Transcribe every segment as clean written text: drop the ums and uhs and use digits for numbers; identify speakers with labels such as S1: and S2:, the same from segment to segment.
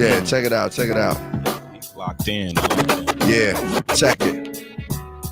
S1: Yeah, check it out.
S2: He's locked in.
S1: Yeah, check it.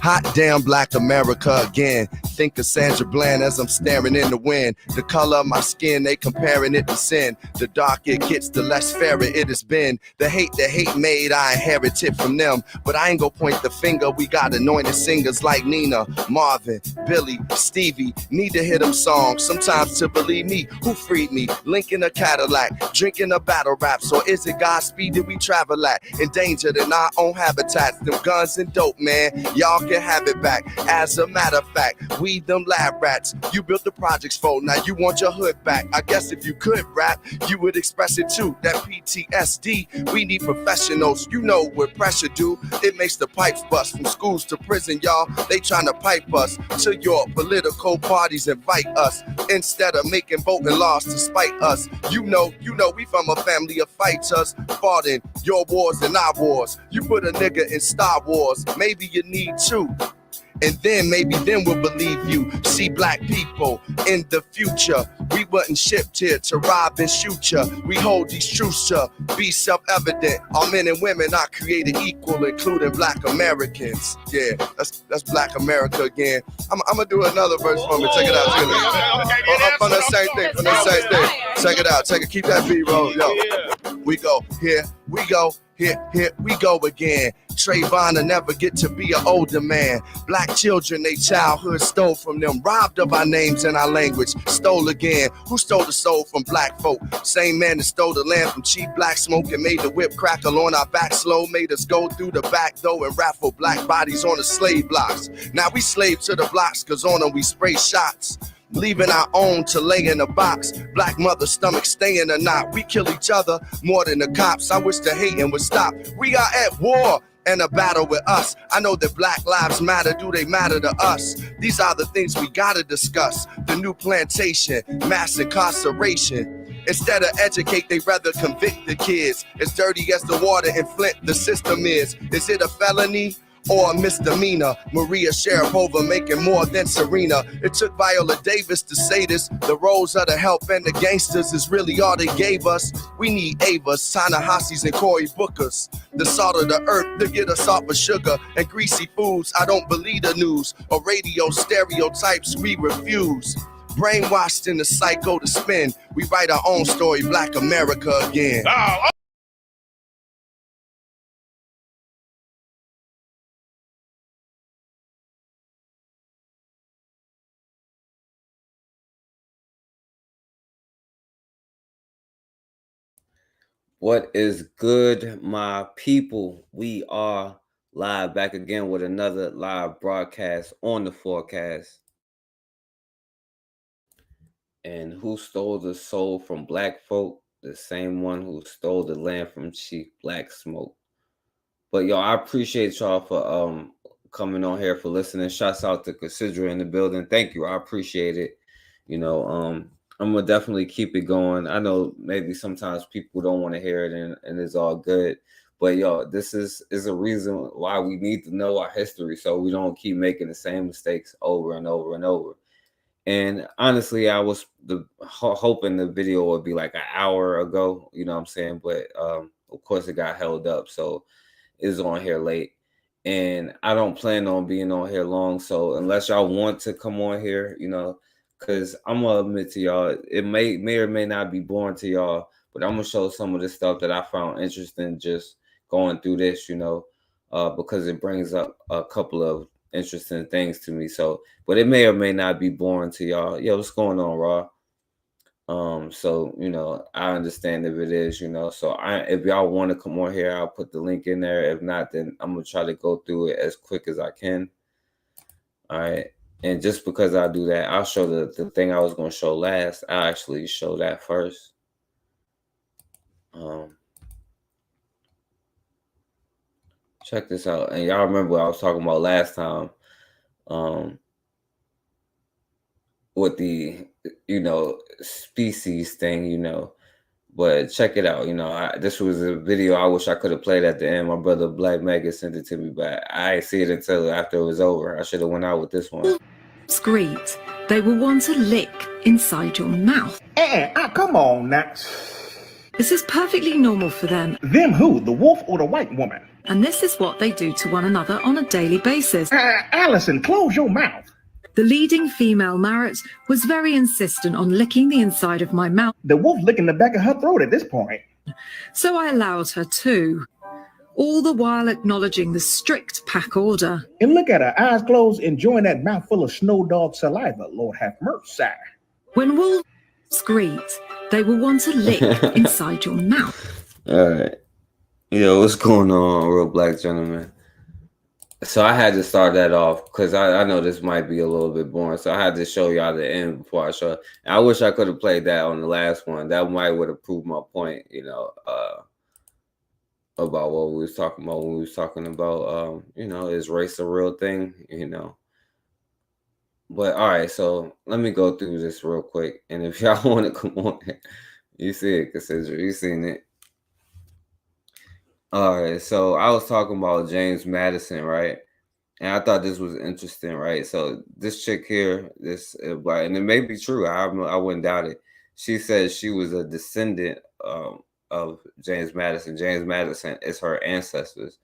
S1: Hot damn Black America again. Think of Sandra Bland as I'm staring in the wind. The color of my skin, they comparing it to sin. The darker it gets, the less fairer it has been. The hate made, I inherited from them. But I ain't gonna point the finger. We got anointed singers like Nina, Marvin, Billy, Stevie. Need to hear them songs sometimes to believe me. Who freed me? Lincoln a Cadillac, drinking a battle raps. Or is it Godspeed that we travel at? Endangered in our own habitats. Them guns and dope, man. Y'all can have it back. As a matter of fact, we them lab rats. You built the projects for, now you want your hood back. I guess if you could rap, you would express it too. That PTSD, we need professionals. You know what pressure do. It makes the pipes bust from schools to prison, y'all. They trying to pipe us to your political parties, invite us instead of making voting laws to spite us. You know, we from a family of fighters, fought in your wars and our wars. You put a nigga in Star Wars, maybe you need to. And then maybe then we'll believe you. See black people in the future. We wasn't shipped here to rob and shoot ya. We hold these truths to be self-evident. All men and women are created equal, including Black Americans. Yeah, that's Black America again. I'm gonna do another verse for me. Check it out. From the same thing. Check it out. Keep that beat roll. Yo, we go here. We go here we go again. Trayvon will never get to be an older man. Black children, they childhood stole from them. Robbed of our names and our language. Stole again. Who stole the soul from black folk? Same man that stole the land from cheap black smoke and made the whip crackle on our back slow. Made us go through the back door and raffle black bodies on the slave blocks. Now we slave to the blocks, cause on them we spray shots. Leaving our own to lay in a box. Black mother stomach staying or not. We kill each other more than the cops. I wish the hating would stop. We are at war and a battle with us. I know that Black lives matter. Do they matter to us? These are the things we gotta discuss. The new plantation, mass incarceration. Instead of educate, they rather convict the kids. As dirty as the water in Flint the system is. Is it a felony or a misdemeanor? Maria Sharapova making more than Serena. It took Viola Davis to say this. The roles of the help and the gangsters is really all they gave us. We need Avas, Ta-Nehisi's, and Cory Bookers. The salt of the earth to get us off of sugar and greasy foods. I don't believe the news or radio stereotypes we refuse. Brainwashed in the psycho to spin. We write our own story, Black America again.
S3: What is good, my people? We are live back again with another live broadcast on the forecast. And who stole the soul from black folk? The same one who stole the land from Chief Black Smoke. But y'all, I appreciate y'all for coming on here, for listening. Shouts out to Consider in the building. Thank you. I appreciate it. You know, I'm gonna definitely keep it going. I know maybe sometimes people don't want to hear it, and it's all good. But yo, this is a reason why we need to know our history so we don't keep making the same mistakes over and over and over. And honestly, I was hoping the video would be like an hour ago, you know what I'm saying? But of course it got held up, so it's on here late. And I don't plan on being on here long, so unless y'all want to come on here, you know, because I'm gonna admit to y'all, it may or may not be boring to y'all, but I'm gonna show some of the stuff that I found interesting just going through this, you know, because it brings up a couple of interesting things to me. So, but it may or may not be boring to y'all. Yo, what's going on, Raw? So, you know, I understand if it is, you know, so if y'all want to come on here, I'll put the link in there. If not, then I'm gonna try to go through it as quick as I can. All right. And just because I do that, I'll show the thing I was going to show last. I'll actually show that first. Check this out. And y'all remember what I was talking about last time with the, you know, species thing, you know. But check it out. You know, this was a video I wish I could have played at the end. My brother Black Mega sent it to me, but I didn't see it until after it was over. I should have went out with this one.
S4: Discreet. They will want to lick inside your mouth.
S5: Come on now.
S4: This is perfectly normal for them.
S5: Them who? The wolf or the white woman?
S4: And this is what they do to one another on a daily basis.
S5: Allison, close your mouth.
S4: The leading female Marrett was very insistent on licking the inside of my mouth.
S5: The wolf licking the back of her throat at this point.
S4: So I allowed her to, all the while acknowledging the strict pack order.
S5: And look at her, eyes closed, enjoying that mouthful of snow dog saliva. Lord have mercy.
S4: When wolves greet, they will want to lick inside your mouth.
S3: All right. Yo, what's going on, real black gentlemen? So I had to start that off because I know this might be a little bit boring. So I had to show y'all the end before I show it. And I wish I could have played that on the last one. That might would have proved my point, about what we was talking about when we was talking about, is race a real thing, But all right, so let me go through this real quick. And if y'all want to come on, you see it, Cassandra, you seen it. All right, so I was talking about James Madison, right? And I thought this was interesting, right? So this chick here, and it may be true. I wouldn't doubt it. She says she was a descendant of James Madison. James Madison is her ancestors.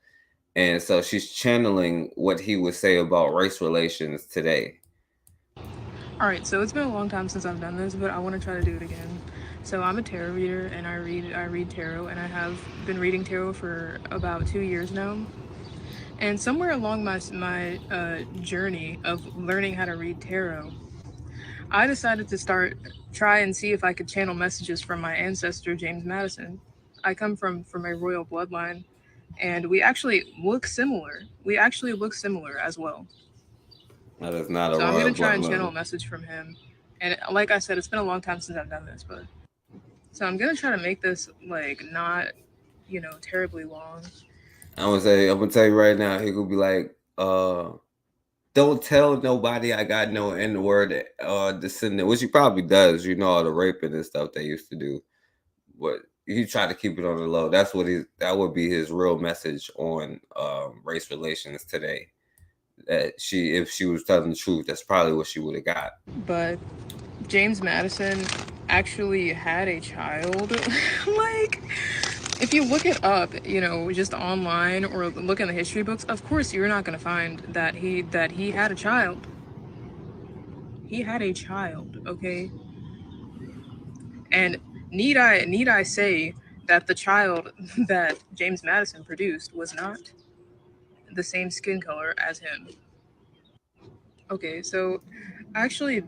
S3: And so she's channeling what he would say about race relations today.
S6: All right, so it's been a long time since I've done this, but I want to try to do it again. So I'm a tarot reader, and I read tarot, and I have been reading tarot for about 2 years now. And somewhere along my journey of learning how to read tarot, I decided to try and see if I could channel messages from my ancestor, James Madison. I come from a royal bloodline, and we actually look similar. We actually look similar as well.
S3: That is not a
S6: So
S3: royal
S6: I'm going to try and
S3: bloodline.
S6: channel a message from him. And like I said, it's been a long time since I've done this, but so I'm going to try to make this not, terribly long.
S3: I'm gonna tell you right now, he could be like, don't tell nobody I got no N-word descendant, which he probably does, all the raping and stuff they used to do. But he tried to keep it on the low. That would be his real message on race relations today. That if she was telling the truth, that's probably what she would have got.
S6: But James Madison actually had a child. If you look it up, just online or look in the history books, of course you're not going to find that he had a child. He had a child, okay? And need I say that the child that James Madison produced was not the same skin color as him? Okay, so I actually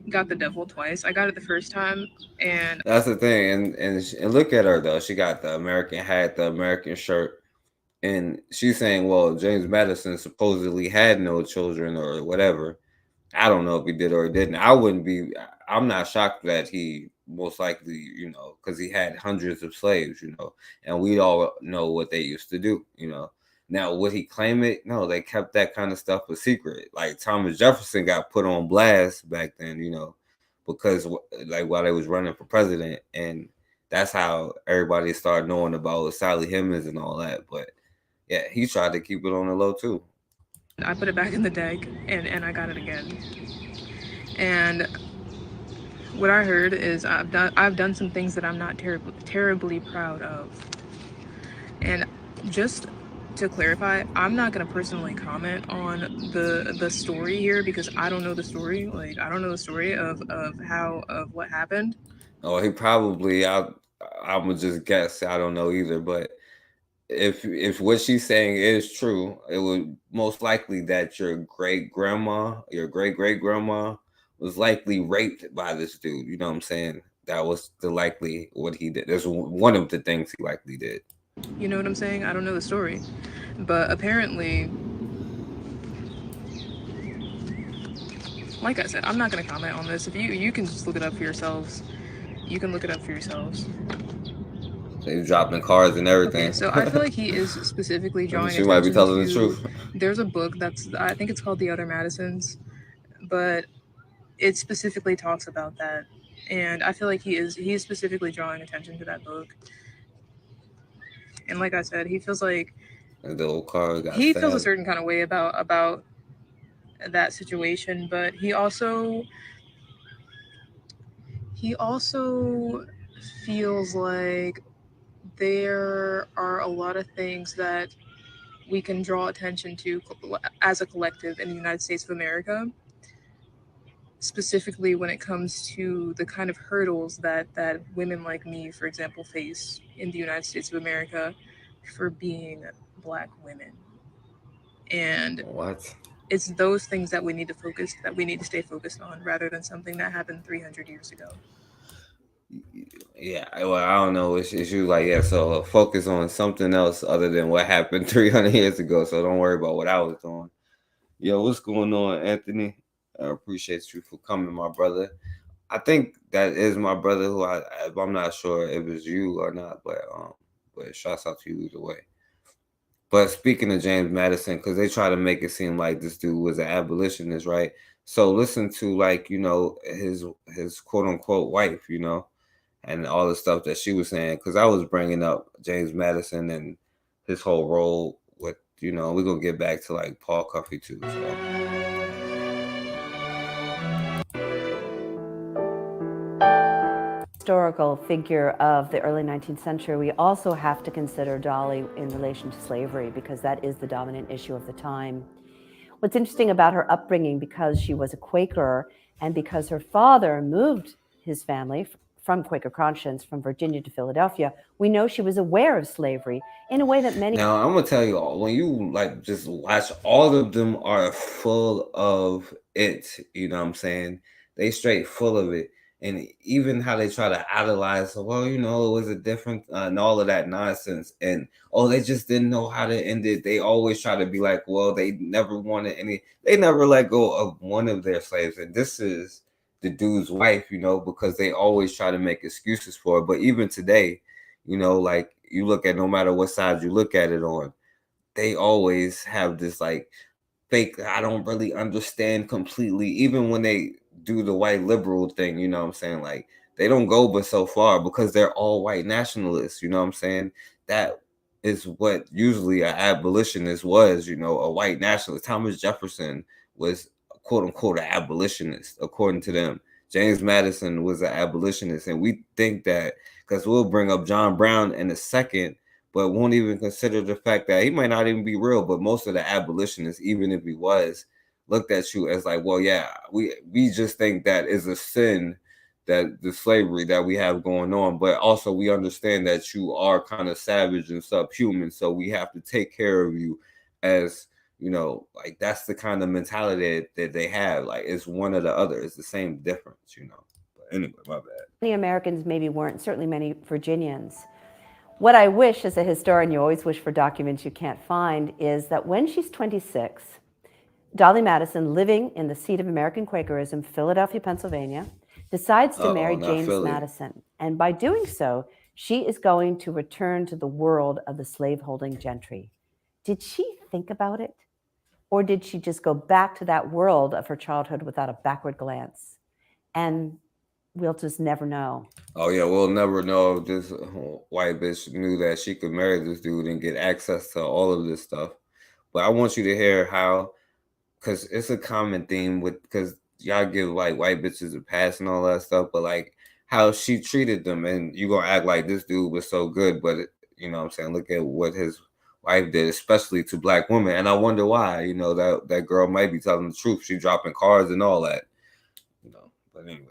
S6: got the devil twice. I got it the first time, and
S3: that's the thing. And look at her though. She got the American hat, the American shirt, and she's saying, "Well, James Madison supposedly had no children or whatever." I don't know if he did or he didn't. I'm not shocked that he most likely, because he had hundreds of slaves, and we all know what they used to do, Now, would he claim it? No, they kept that kind of stuff a secret. Like Thomas Jefferson got put on blast back then, because while they was running for president, and that's how everybody started knowing about Sally Hemings and all that. But yeah, he tried to keep it on the low too.
S6: I put it back in the deck, and I got it again. And what I heard is I've done some things that I'm not terribly proud of. And just to clarify, I'm not going to personally comment on the story here because I don't know the story. I don't know the story of what happened.
S3: Oh, he probably, I'm gonna just guess. I don't know either, but if what she's saying is true, it would most likely that your great great grandma was likely raped by this dude. You know what I'm saying? That was likely what he did. That's one of the things he likely did.
S6: You know what I'm saying? I don't know the story, but apparently, like I said, I'm not going to comment on this. If you can just look it up for yourselves. You can look it up for yourselves.
S3: So he's dropping cards and everything.
S6: Okay, so I feel like he is specifically drawing
S3: she might be telling the truth.
S6: There's a book I think it's called The Other Madisons, but it specifically talks about that. And I feel like he is specifically drawing attention to that book. And like I said, he feels like
S3: the old car got
S6: he feels a certain kind of way about that situation, but he also feels like there are a lot of things that we can draw attention to as a collective in the United States of America, specifically when it comes to the kind of hurdles that women like me, for example, face in the United States of America for being Black women. And
S3: What?
S6: it's those things that we need to stay focused on, rather than something that happened 300 years ago.
S3: Yeah, well, I don't know. It's you like, yeah, so focus on something else other than what happened 300 years ago. So don't worry about what I was doing. Yo, what's going on, Anthony? I appreciate you for coming, my brother. I think that is my brother who I'm not sure if it's you or not, but shouts out to you either way. But speaking of James Madison, because they try to make it seem like this dude was an abolitionist, right? So listen to like, his quote unquote wife, and all the stuff that she was saying. Because I was bringing up James Madison and his whole role with, we're gonna get back to like Paul Cuffey too. So.
S7: Historical figure of the early 19th century, we also have to consider Dolly in relation to slavery, because that is the dominant issue of the time. What's interesting about her upbringing, because she was a Quaker and because her father moved his family from Quaker conscience from Virginia to Philadelphia, we know she was aware of slavery in a way that many.
S3: Now I'm gonna tell you, when you like just watch, all of them are full of it. You know what I'm saying? They straight full of it. And even how they try to idolize, well, it was a different and all of that nonsense. And they just didn't know how to end it. They always try to be like, well, they never wanted they never let go of one of their slaves. And this is the dude's wife, because they always try to make excuses for it. But even today, like you look at, no matter what side you look at it on, they always have this like fake, I don't really understand completely, even when they do the white liberal thing, what I'm saying? Like, they don't go but so far, because they're all white nationalists, what I'm saying? That is what usually an abolitionist was, a white nationalist. Thomas Jefferson was quote unquote an abolitionist, according to them. James Madison was an abolitionist. And we think that, because we'll bring up John Brown in a second, but won't even consider the fact that he might not even be real. But most of the abolitionists, even if he was, looked at you as like, well, yeah, we just think that is a sin, that the slavery that we have going on. But also we understand that you are kind of savage and subhuman. So we have to take care of you as, like that's the kind of mentality that they have. Like, it's one or the other. It's the same difference, But anyway, my bad.
S7: Many Americans maybe weren't, certainly many Virginians. What I wish as a historian, you always wish for documents you can't find, is that when she's 26, Dolly Madison, living in the seat of American Quakerism, Philadelphia, Pennsylvania, decides to marry James Madison. And by doing so, she is going to return to the world of the slaveholding gentry. Did she think about it? Or did she just go back to that world of her childhood without a backward glance? And we'll just never know.
S3: Oh, yeah, we'll never know if this white bitch knew that she could marry this dude and get access to all of this stuff. But I want you to hear how, because it's a common theme because y'all give like white bitches a pass and all that stuff, but like how she treated them, and you gonna act like this dude was so good, but what I'm saying, look at what his wife did, especially to Black women. And I wonder why, that girl might be telling the truth. She dropping cards and all that, but anyway.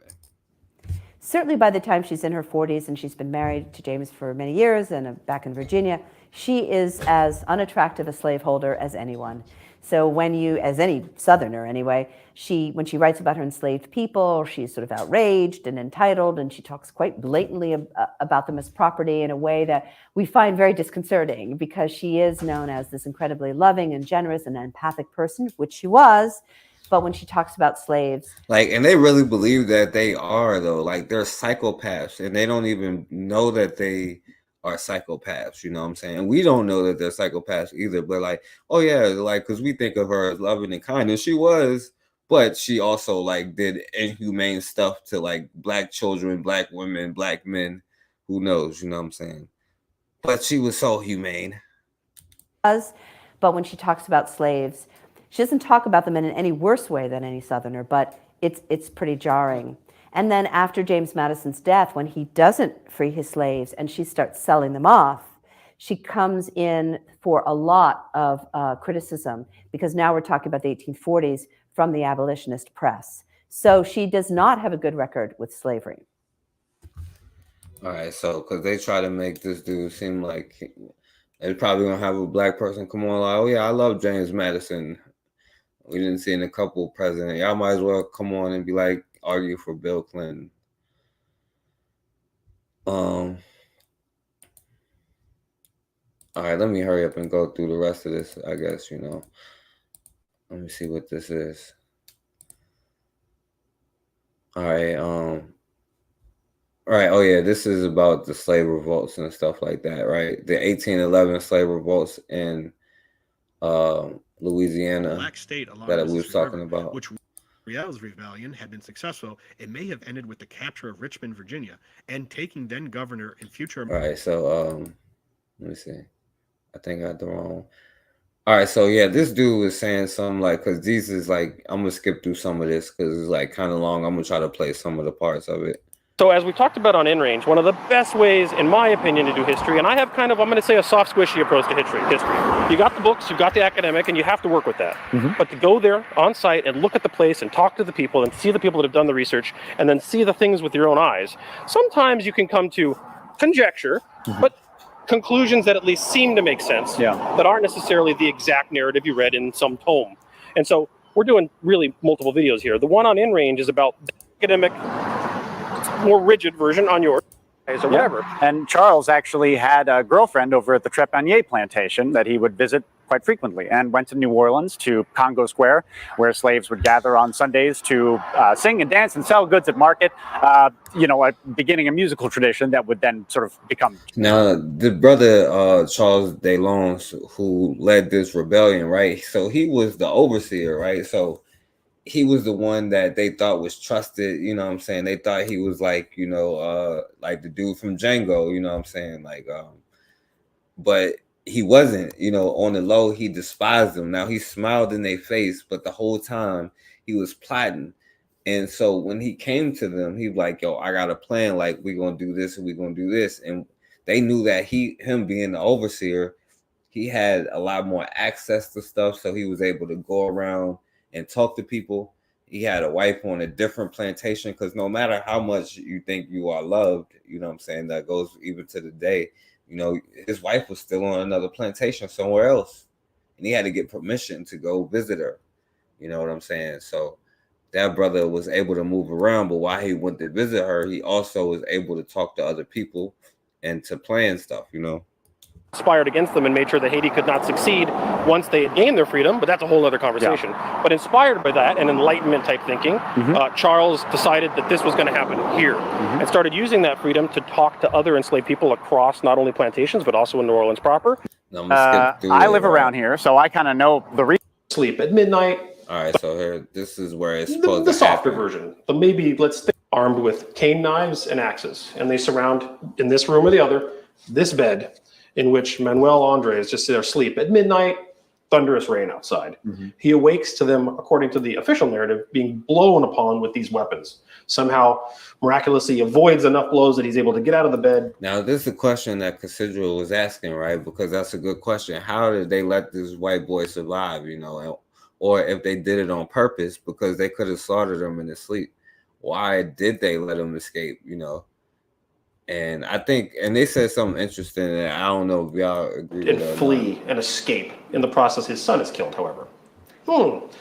S7: Certainly by the time she's in her 40s and she's been married to James for many years and back in Virginia, she is as unattractive a slaveholder as anyone. So when as any Southerner anyway, when she writes about her enslaved people, she's sort of outraged and entitled, and she talks quite blatantly about them as property in a way that we find very disconcerting, because she is known as this incredibly loving and generous and empathic person, which she was. But when she talks about slaves,
S3: and they really believe that they are, though, like they're psychopaths, and they don't even know that they are psychopaths, you know what I'm saying? We don't know that they're psychopaths either, but like, oh yeah, like, because we think of her as loving and kind, and she was, but she also like did inhumane stuff to like Black children, Black women, Black men, who knows, you know what I'm saying? But she was so humane.
S7: But when she talks about slaves, she doesn't talk about them in any worse way than any Southerner, but it's pretty jarring. And then after James Madison's death, when he doesn't free his slaves and she starts selling them off, she comes in for a lot of criticism, because now we're talking about the 1840s from the abolitionist press. So she does not have a good record with slavery.
S3: All right, so because they try to make this dude seem like they're probably gonna have a black person come on like, oh yeah, I love James Madison. We didn't see in a couple presidents. Y'all might as well come on and be like, argue for Bill Clinton. All right, let me hurry up and go through the rest of this, I guess, you know. Let me see what this is. All right, oh yeah, this is about the slave revolts and stuff like that, right? The 1811 slave revolts in Louisiana
S8: Black state along
S3: that
S8: the
S3: we was
S8: Mississippi
S3: talking
S8: River,
S3: about.
S8: which Riel's rebellion had been successful, it may have ended with the capture of Richmond, Virginia, and taking then governor and future.
S3: All right, so let me see. I think I got the wrong. All right, so yeah, this dude was saying something like, because these is like, I'm gonna skip through some of this because it's like kind of long. I'm gonna try to play some of the parts of it.
S9: So as we talked about on In Range, one of the best ways, in my opinion, to do history, and I have kind of, I'm going to say, a soft, squishy approach to history. You got the books, you've got the academic, and you have to work with that. But to go there on site and look at the place and talk to the people and see the people that have done the research and then see the things with your own eyes, sometimes you can come to conjecture, but conclusions that at least seem to make sense, that aren't necessarily the exact narrative you read in some tome. And so we're doing really multiple videos here. The one on In Range is about the academic, more rigid version on yours or whatever.
S10: And Charles actually had a girlfriend over at the Trepanier plantation that he would visit quite frequently, and went to New Orleans, to Congo Square, where slaves would gather on Sundays to sing and dance and sell goods at market, beginning a musical tradition that would then sort of become...
S3: Now, the brother Charles Delons, who led this rebellion, right? So he was the overseer, right? So he was the one that they thought was trusted, you know what I'm saying? They thought he was like, like the dude from Django, you know what I'm saying? Like, but he wasn't, on the low, he despised them. Now he smiled in their face, but the whole time he was plotting. And so when he came to them, he was like, yo, I got a plan. Like, we're going to do this and we're going to do this. And they knew that him being the overseer, he had a lot more access to stuff. So he was able to go around and talk to people. He had a wife on a different plantation, because no matter how much you think you are loved, you know what I'm saying, that goes even to the day, his wife was still on another plantation somewhere else, and he had to get permission to go visit her. You know what I'm saying? So that brother was able to move around, but while he went to visit her, he also was able to talk to other people and to plan stuff,
S9: Conspired against them and made sure that Haiti could not succeed once they had gained their freedom, but that's a whole other conversation. But inspired by that and Enlightenment type thinking, Charles decided that this was going to happen here, and started using that freedom to talk to other enslaved people across not only plantations, but also in New Orleans proper.
S10: I live around here, so I kind of know the
S11: sleep at midnight.
S3: All right, so here, this is where it's supposed
S11: the
S3: to
S11: softer
S3: happen.
S11: version. The maybe, let's think, armed with cane knives and axes, and they surround, in this room or the other, this bed, in which Manuel Andre is just there asleep at midnight, thunderous rain outside. He awakes to them, according to the official narrative, being blown upon with these weapons. Somehow, miraculously avoids enough blows that he's able to get out of the bed.
S3: Now, this is a question that Cassandra was asking, right? Because that's a good question. How did they let this white boy survive, or if they did it on purpose, because they could have slaughtered him in his sleep. Why did they let him escape, And I think, and they said something interesting, and I don't know if y'all agree
S11: And
S3: with that.
S11: flee and escape. In the process, his son is killed, however.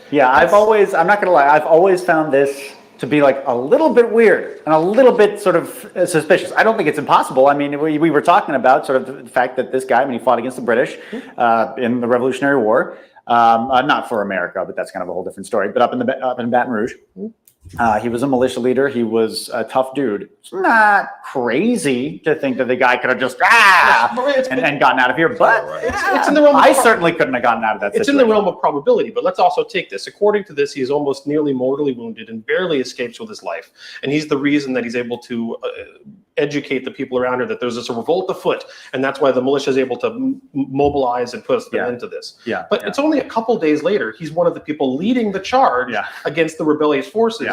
S10: Yeah, I'm not going to lie, I've always found this to be like a little bit weird and a little bit sort of suspicious. I don't think it's impossible. I mean, we were talking about sort of the fact that this guy, when he fought against the British in the Revolutionary War, not for America, but that's kind of a whole different story, but up in Baton Rouge, he was a militia leader. He was a tough dude. It's not crazy to think that the guy could have just and gotten out of here, but
S11: it's in the realm of
S10: I certainly couldn't have gotten out of that
S11: situation. It's in the realm of probability, but let's also take this. According to this, he is almost nearly mortally wounded and barely escapes with his life. And he's the reason that he's able to educate the people around here that there's this revolt afoot, and that's why the militia is able to mobilize and put an end to this. But it's only a couple days later, he's one of the people leading the charge against the rebellious forces.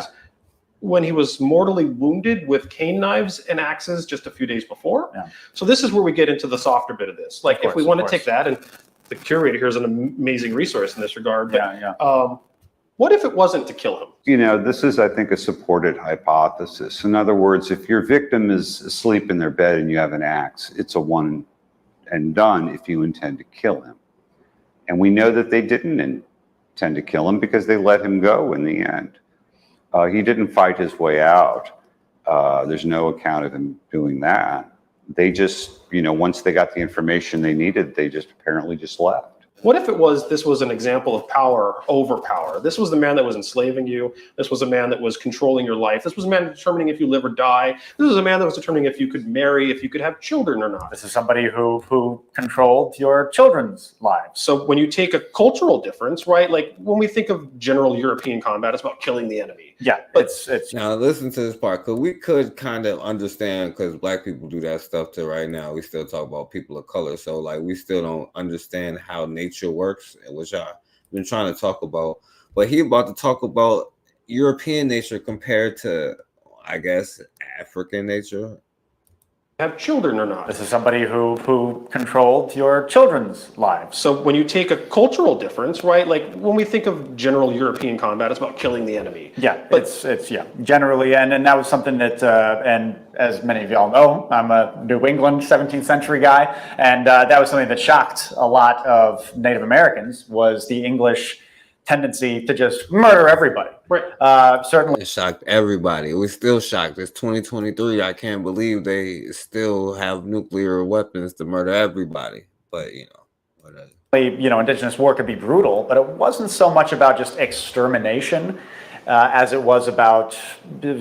S11: when he was mortally wounded with cane knives and axes just a few days before.
S10: Yeah.
S11: So this is where we get into the softer bit of this. Like, if we want to take that, and the curator here is an amazing resource in this regard. But, what if it wasn't to kill him?
S12: You know, this is, I think, a supported hypothesis. In other words, if your victim is asleep in their bed and you have an axe, it's a one and done if you intend to kill him. And we know that they didn't intend to kill him because they let him go in the end. He didn't fight his way out. There's no account of him doing that. They just, you know, once they got the information they needed, they just apparently just left.
S11: What if this was an example of power over power? This was the man that was enslaving you. This was a man that was controlling your life. This was a man determining if you live or die. This was a man that was determining if you could marry, if you could have children or not.
S10: This is somebody who controlled your children's lives.
S11: So when you take a cultural difference, right? Like when we think of general European combat, it's about killing the enemy.
S10: Yeah,
S11: but
S10: it's
S3: now listen to this part, because we could kind of understand, because black people do that stuff too. Right now, we still talk about people of color, so like we still don't understand how nature works, which I've been trying to talk about. But he about to talk about European nature compared to, I guess, African nature.
S11: Have children or not.
S10: This is somebody who controlled your children's lives.
S11: So when you take a cultural difference, right? Like when we think of general European combat, it's about killing the enemy.
S10: Yeah, but it's generally, and that was something that, and as many of y'all know, I'm a New England 17th century guy, and that was something that shocked a lot of Native Americans, was the English tendency to just murder everybody.
S11: Right.
S3: Certainly. It shocked everybody. We're still shocked. It's 2023. I can't believe they still have nuclear weapons to murder everybody. But, you know, whatever.
S10: You know, Indigenous war could be brutal, but it wasn't so much about just extermination as it was about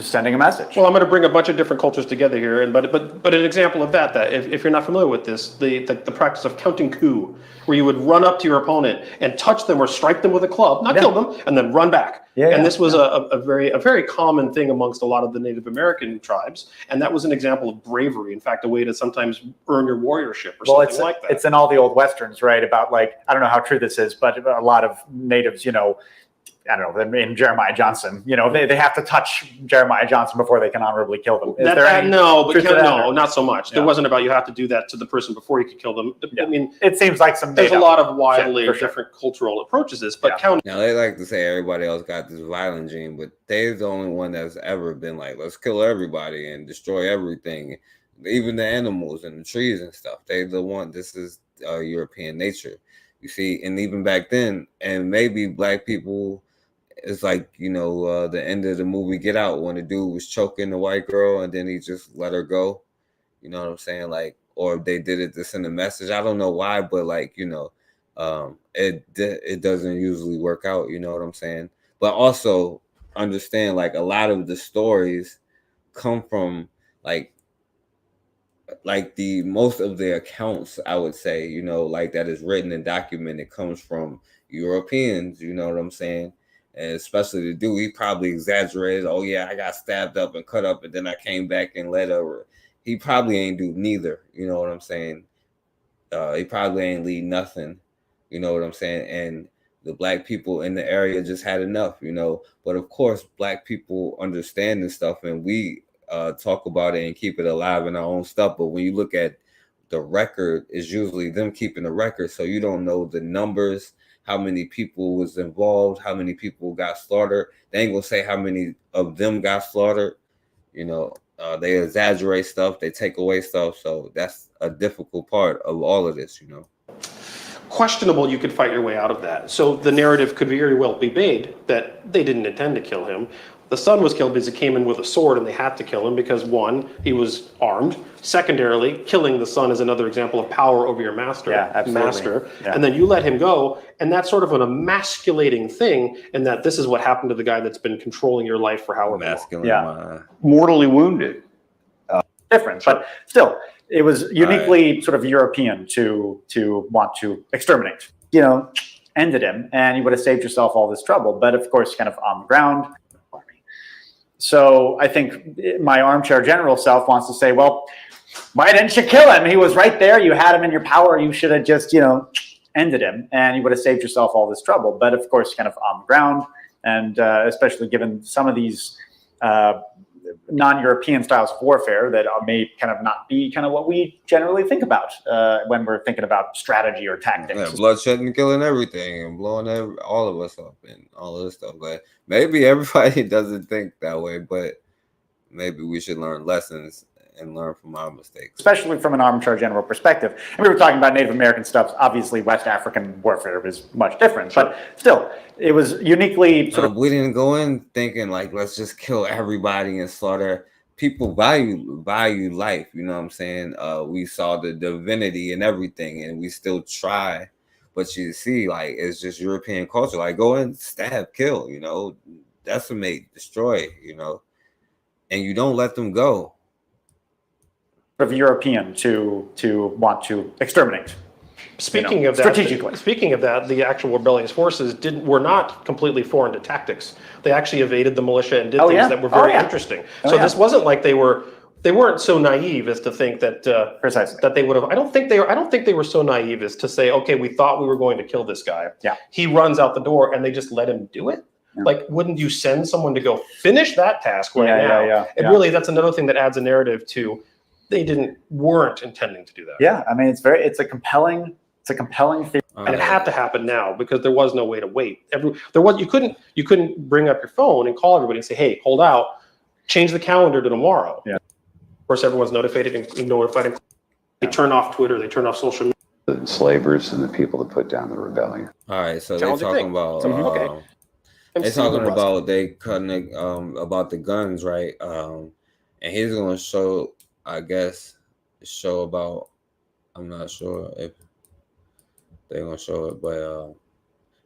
S10: sending a message.
S11: Well, I'm going to bring a bunch of different cultures together here, and but an example of that if you're not familiar with this, the practice of counting coup, where you would run up to your opponent and touch them or strike them with a club, not kill them, and then run back. And this was a very common thing amongst a lot of the Native American tribes, and that was an example of bravery. In fact, a way to sometimes earn your warriorship or something like that.
S10: It's in all the old westerns, right? About, like, I don't know how true this is, but a lot of natives, you know, I don't know, in Jeremiah Johnson, you know, they have to touch Jeremiah Johnson before they can honorably kill them.
S11: No, not so much. Yeah. There wasn't about you have to do that to the person before you could kill them. Yeah. I mean,
S10: it seems like
S11: there's a lot of wildly different cultural approaches to this, but
S3: now they like to say everybody else got this violent gene, but they're the only one that's ever been like, let's kill everybody and destroy everything, even the animals and the trees and stuff. They're the one. This is European nature, you see, and even back then, and maybe black people. It's like, you know, the end of the movie Get Out, when the dude was choking the white girl and then he just let her go. You know what I'm saying? Like, or they did it to send a message. I don't know why, but like, you know, it doesn't usually work out. You know what I'm saying? But also understand, like, a lot of the stories come from like the most of the accounts, I would say, you know, like that is written and documented comes from Europeans. You know what I'm saying? And especially the dude, he probably exaggerated. Oh yeah, I got stabbed up and cut up, and then I came back and let her. He probably ain't do neither. You know what I'm saying? He probably ain't lead nothing. You know what I'm saying? And the black people in the area just had enough. You know, but of course, black people understand this stuff, and we talk about it and keep it alive in our own stuff. But when you look at the record, it's usually them keeping the record, so you don't know the numbers. How many people was involved, how many people got slaughtered. They ain't gonna say how many of them got slaughtered. You know, they exaggerate stuff, they take away stuff. So that's a difficult part of all of this, you know.
S11: Questionable you could fight your way out of that. So the narrative could very well be made that they didn't intend to kill him. The son was killed because he came in with a sword and they had to kill him because, one, he was armed. Secondarily, killing the son is another example of power over your master. And then you let him go, and that's sort of an emasculating thing, in that this is what happened to the guy that's been controlling your life for however long.
S12: Mortally wounded.
S10: Different, but still, it was uniquely sort of European to want to exterminate. You know, ended him, and you would have saved yourself all this trouble. But of course, kind of on the ground. So I think my armchair general self wants to say, well, why didn't you kill him? He was right there. You had him in your power. You should have just, you know, ended him, and you would have saved yourself all this trouble. But of course, kind of on the ground, and especially given some of these non-European styles of warfare that may kind of not be kind of what we generally think about when we're thinking about strategy or tactics.
S3: Yeah, bloodshed and killing everything and blowing all of us up and all of this stuff. But maybe everybody doesn't think that way, but maybe we should learn lessons and learn from our mistakes.
S10: Especially from an armchair general perspective. And we were talking about Native American stuff. Obviously, West African warfare is much different, but still, it was uniquely sort of.
S3: We didn't go in thinking like, let's just kill everybody and slaughter. People value life, you know what I'm saying? We saw the divinity and everything, and we still try. But you see, like, it's just European culture. Like, go and stab, kill, you know, decimate, destroy, you know, and you don't let them go.
S10: Of European to want to exterminate.
S11: Speaking of that,
S10: strategically.
S11: Speaking of that, the actual rebellious forces were not completely foreign to tactics. They actually evaded the militia and did things that were very interesting. So this wasn't like they weren't so naive as to think that
S10: precisely
S11: that they would have. I don't think they were so naive as to say, okay, we thought we were going to kill this guy.
S10: Yeah.
S11: He runs out the door and they just let him do it. Yeah. Like, wouldn't you send someone to go finish that task right now? Really, that's another thing that adds a narrative to. They weren't intending to do that.
S10: Yeah, I mean, it's a compelling theory.
S11: And it had to happen now because there was no way to wait. You couldn't bring up your phone and call everybody and say, hey, hold out, change the calendar to tomorrow.
S10: Yeah.
S11: Of course, everyone's notified. They turn off Twitter, they turn off social media.
S12: The enslavers and the people that put down the rebellion.
S3: All right, so they're talking about they're talking about about the guns, right? And he's going to show about. I'm not sure if they're gonna show it, but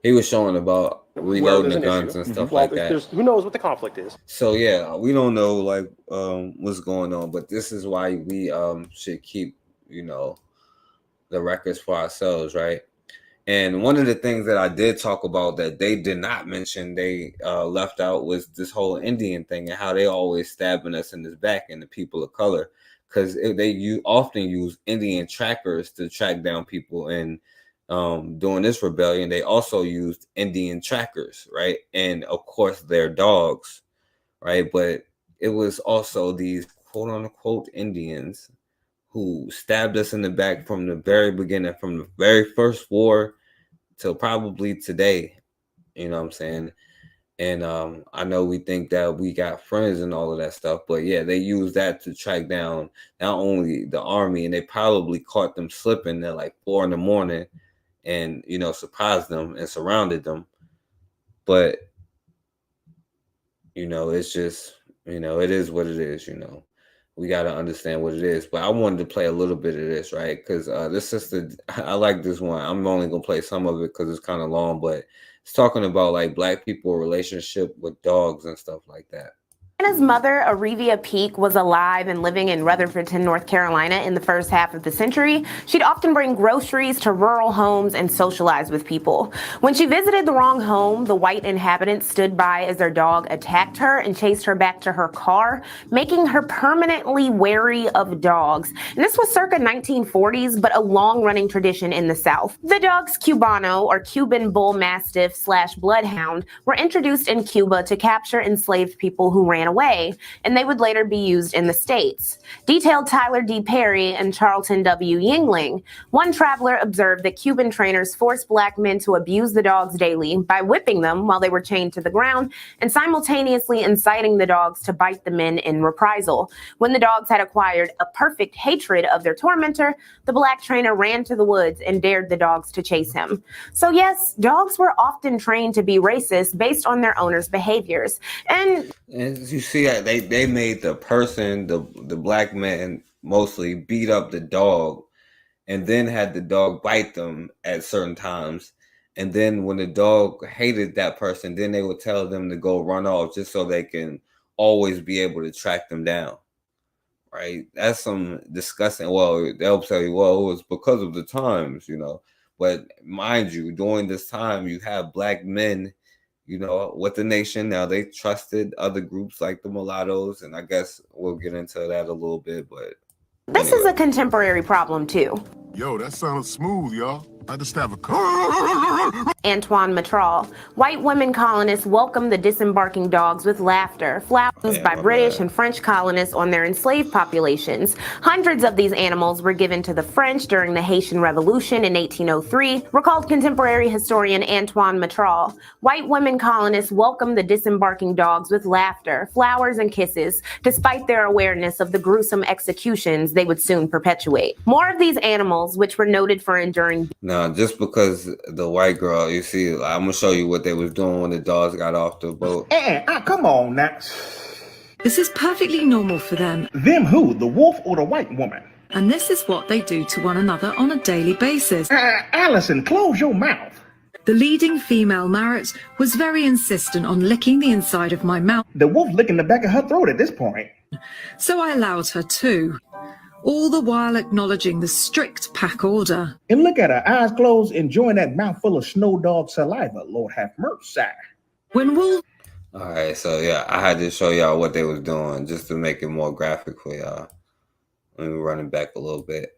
S3: he was showing about reloading the guns and stuff like that.
S11: Who knows what the conflict is?
S3: So yeah, we don't know like what's going on, but this is why we should keep the records for ourselves, right? And one of the things that I did talk about that they did not mention, they left out, was this whole Indian thing and how they always stabbing us in the back and the people of color. Because they often use Indian trackers to track down people. And during this rebellion, they also used Indian trackers, right? And of course, their dogs, right? But it was also these quote unquote Indians who stabbed us in the back from the very beginning, from the very first war till probably today. You know what I'm saying? And I know we think that we got friends and all of that stuff, but yeah, they use that to track down not only the army, and they probably caught them slipping at like 4 a.m. and, surprised them and surrounded them. But, it's just, it is what it is, we got to understand what it is. But I wanted to play a little bit of this, right? Because this sister, I like this one. I'm only going to play some of it because it's kind of long, but it's talking about like Black people relationship with dogs and stuff like that.
S13: His mother, Arevia Peak, was alive and living in Rutherfordton, North Carolina in the first half of the century. She'd often bring groceries to rural homes and socialize with people. When she visited the wrong home, the white inhabitants stood by as their dog attacked her and chased her back to her car, making her permanently wary of dogs. And this was circa 1940s, but a long-running tradition in the South. The dogs Cubano, or Cuban Bull Mastiff / Bloodhound, were introduced in Cuba to capture enslaved people who ran away, and they would later be used in the States. Detailed Tyler D. Perry and Charlton W. Yingling. One traveler observed that Cuban trainers forced Black men to abuse the dogs daily by whipping them while they were chained to the ground and simultaneously inciting the dogs to bite the men in reprisal. When the dogs had acquired a perfect hatred of their tormentor, the Black trainer ran to the woods and dared the dogs to chase him. So yes, dogs were often trained to be racist based on their owners' behaviors. And
S3: you see, they made the person, the Black man, mostly beat up the dog, and then had the dog bite them at certain times. And then when the dog hated that person, then they would tell them to go run off just so they can always be able to track them down. Right? That's some disgusting. Well, they'll tell you, well, it was because of the times, But mind you, during this time, you have Black men with the nation. Now they trusted other groups like the mulattoes, and I guess we'll get into that a little bit, but
S13: this is a contemporary problem too.
S14: Yo, that sounds smooth, y'all. I just have a
S13: Antoine Matral. White women colonists welcomed the disembarking dogs with laughter, flowers used by British and French colonists on their enslaved populations. Hundreds of these animals were given to the French during the Haitian Revolution in 1803, recalled contemporary historian Antoine Matral. White women colonists welcomed the disembarking dogs with laughter, flowers, and kisses, despite their awareness of the gruesome executions they would soon perpetuate. More of these animals, which were noted for enduring.
S3: Now, just because the white girl, you see, I'm gonna show you what they was doing when the dogs got off the boat.
S5: Come on now.
S4: This is perfectly normal for them.
S5: Them who? The wolf or the white woman?
S4: And this is what they do to one another on a daily basis.
S5: Allison, close your mouth.
S4: The leading female Marat was very insistent on licking the inside of my mouth.
S5: The wolf licking the back of her throat at this point.
S4: So I allowed her to, all the while acknowledging the strict pack order.
S5: And look at her, eyes closed, enjoying that mouthful of snow dog saliva. Lord have mercy.
S4: When wolves...
S3: All right, so yeah, I had to show y'all what they was doing just to make it more graphic for y'all. Let me run it back a little bit.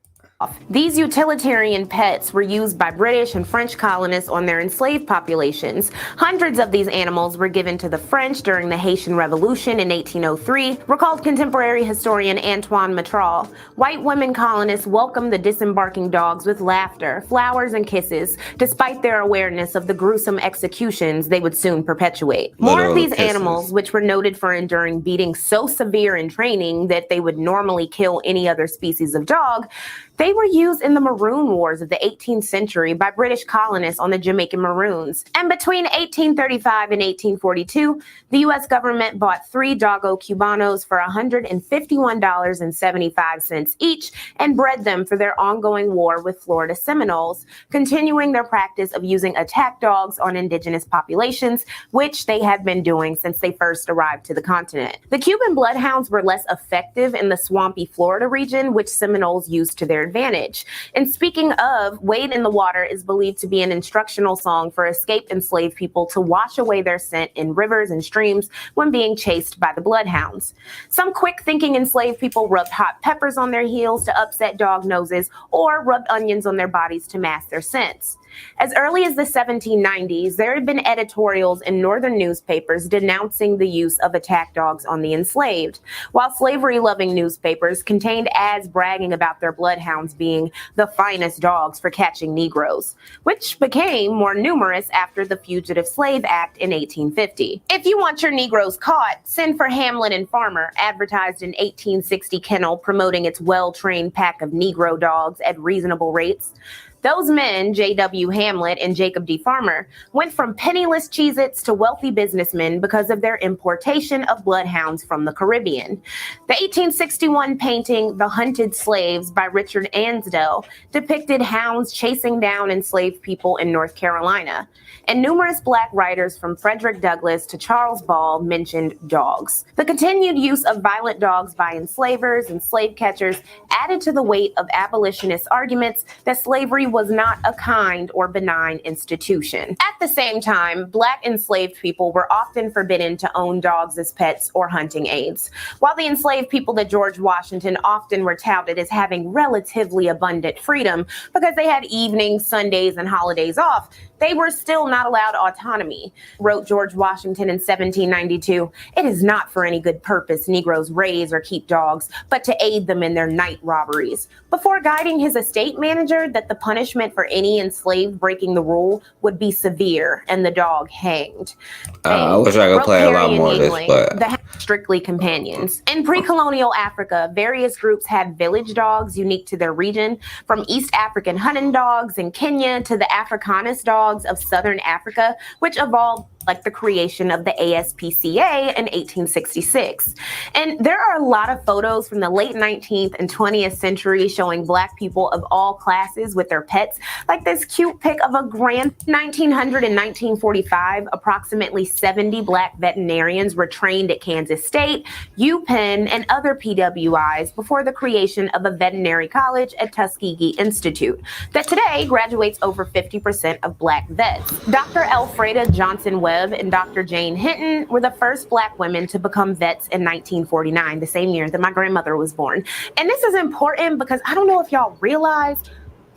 S13: These utilitarian pets were used by British and French colonists on their enslaved populations. Hundreds of these animals were given to the French during the Haitian Revolution in 1803, recalled contemporary historian Antoine Matral. White women colonists welcomed the disembarking dogs with laughter, flowers, and kisses, despite their awareness of the gruesome executions they would soon perpetuate. More of these animals, which were noted for enduring beatings so severe in training that they would normally kill any other species of dog, they were used in the Maroon Wars of the 18th century by British colonists on the Jamaican Maroons. And between 1835 and 1842, the U.S. government bought 3 Doggo Cubanos for $151.75 each and bred them for their ongoing war with Florida Seminoles, continuing their practice of using attack dogs on indigenous populations, which they had been doing since they first arrived to the continent. The Cuban bloodhounds were less effective in the swampy Florida region, which Seminoles used to their advantage. And speaking of, Wade in the Water is believed to be an instructional song for escaped enslaved people to wash away their scent in rivers and streams when being chased by the bloodhounds. Some quick-thinking enslaved people rubbed hot peppers on their heels to upset dog noses or rubbed onions on their bodies to mask their scents. As early as the 1790s, there had been editorials in northern newspapers denouncing the use of attack dogs on the enslaved, while slavery-loving newspapers contained ads bragging about their bloodhounds being the finest dogs for catching Negroes, which became more numerous after the Fugitive Slave Act in 1850. If you want your Negroes caught, send for Hamlin and Farmer, advertised in 1860 Kennel promoting its well-trained pack of Negro dogs at reasonable rates. Those men, J.W. Hamlet and Jacob D. Farmer, went from penniless Cheez-Its to wealthy businessmen because of their importation of bloodhounds from the Caribbean. The 1861 painting The Hunted Slaves by Richard Ansdell depicted hounds chasing down enslaved people in North Carolina. And numerous black writers from Frederick Douglass to Charles Ball mentioned dogs. The continued use of violent dogs by enslavers and slave catchers added to the weight of abolitionists' arguments that slavery was not a kind or benign institution. At the same time, black enslaved people were often forbidden to own dogs as pets or hunting aids. While the enslaved people that George Washington often were touted as having relatively abundant freedom because they had evenings, Sundays, and holidays off, they were still not allowed autonomy. Wrote George Washington in 1792, "It is not for any good purpose Negroes raise or keep dogs, but to aid them in their night robberies," before guiding his estate manager that the punishment for any enslaved breaking the rule would be severe and the dog hanged.
S3: I wish I could play a lot more of this, but
S13: The strictly companions. In pre-colonial Africa, various groups had village dogs unique to their region, from East African hunting dogs in Kenya to the Africanus dogs of Southern Africa, which evolved like the creation of the ASPCA in 1866. And there are a lot of photos from the late 19th and 20th century showing black people of all classes with their pets, like this cute pic of a grand 1900 and 1945, approximately 70 black veterinarians were trained at Kansas State, UPenn, and other PWIs before the creation of a veterinary college at Tuskegee Institute that today graduates over 50% of black vets. Dr. Elfreda Johnson Webb and Dr. Jane Hinton were the first black women to become vets in 1949, the same year that my grandmother was born. And this is important because I don't know if y'all realize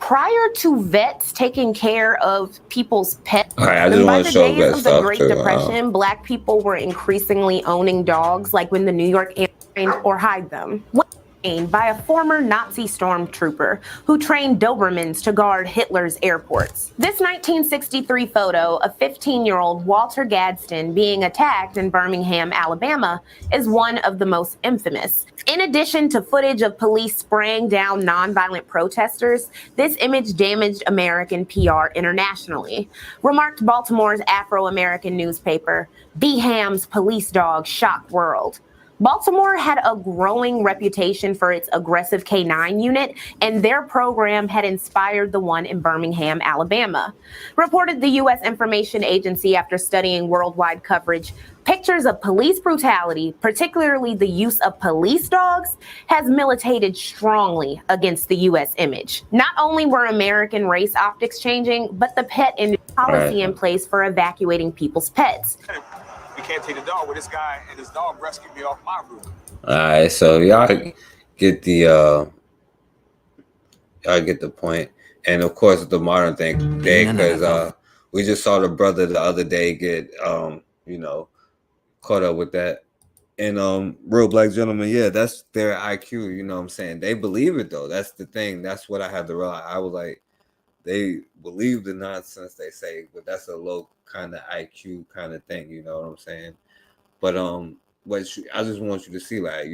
S13: Prior to vets taking care of people's pets,
S3: All right, I just
S13: by
S3: want
S13: the
S3: to show
S13: days
S3: that
S13: of the
S3: stuff
S13: Great
S3: too.
S13: Depression, Black people were increasingly owning dogs, like when the New York trained or hide them. By a former Nazi stormtrooper who trained Dobermans to guard Hitler's airports. This 1963 photo of 15-year-old Walter Gadsden being attacked in Birmingham, Alabama, is one of the most infamous. In addition to footage of police spraying down nonviolent protesters, this image damaged American PR internationally, remarked Baltimore's Afro-American newspaper, Beham's police dog shocked world. Baltimore had a growing reputation for its aggressive K-9 unit, and their program had inspired the one in Birmingham, Alabama. Reported the U.S. Information Agency after studying worldwide coverage, pictures of police brutality, particularly the use of police dogs, has militated strongly against the U.S. image. Not only were American race optics changing, but the pet policy in place for evacuating people's pets.
S15: We can't take the dog with this guy, and this dog rescued me off my roof.
S3: All right, so y'all get the point, and of course the modern thing, because we just saw the brother the other day get caught up with that, and real black gentlemen, yeah, that's their IQ. You know what I'm saying? They believe it though. That's the thing. That's what I had to realize. I was like, they believe the nonsense they say, but that's a low kind of IQ kind of thing, you know what I'm saying? But I just want you to see, like,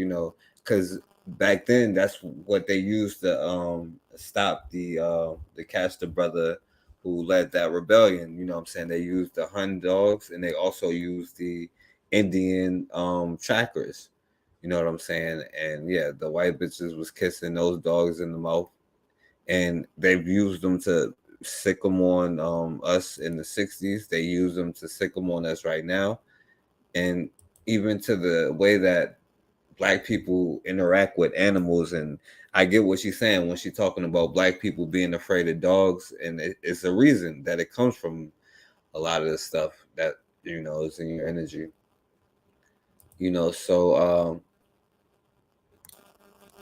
S3: because back then that's what they used to stop the catch the brother who led that rebellion. You know what I'm saying? They used the Hun dogs, and they also used the Indian trackers. You know what I'm saying? And yeah, the white bitches was kissing those dogs in the mouth, and they've used them to sick them on us in the 60s. They use them to sick them on us right now. And even to the way that black people interact with animals. And I get what she's saying when she's talking about black people being afraid of dogs. And it's a reason that it comes from a lot of the stuff that, is in your energy. So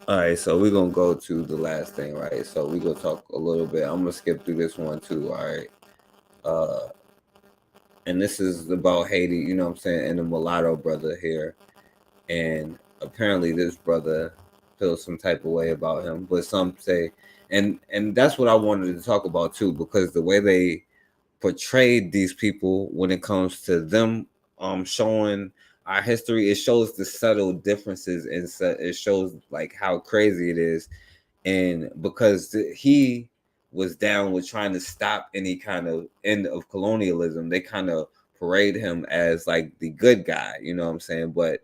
S3: all right, so we're going to go to the last thing, right? So we're going to talk a little bit. I'm going to skip through this one too, all right? And this is about Haiti, you know what I'm saying, and the mulatto brother here. And apparently this brother feels some type of way about him, but some say, and that's what I wanted to talk about too, because the way they portrayed these people when it comes to them showing our history, it shows the subtle differences, and it shows like how crazy it is. And because he was down with trying to stop any kind of end of colonialism, they kind of parade him as like the good guy, you know what I'm saying? But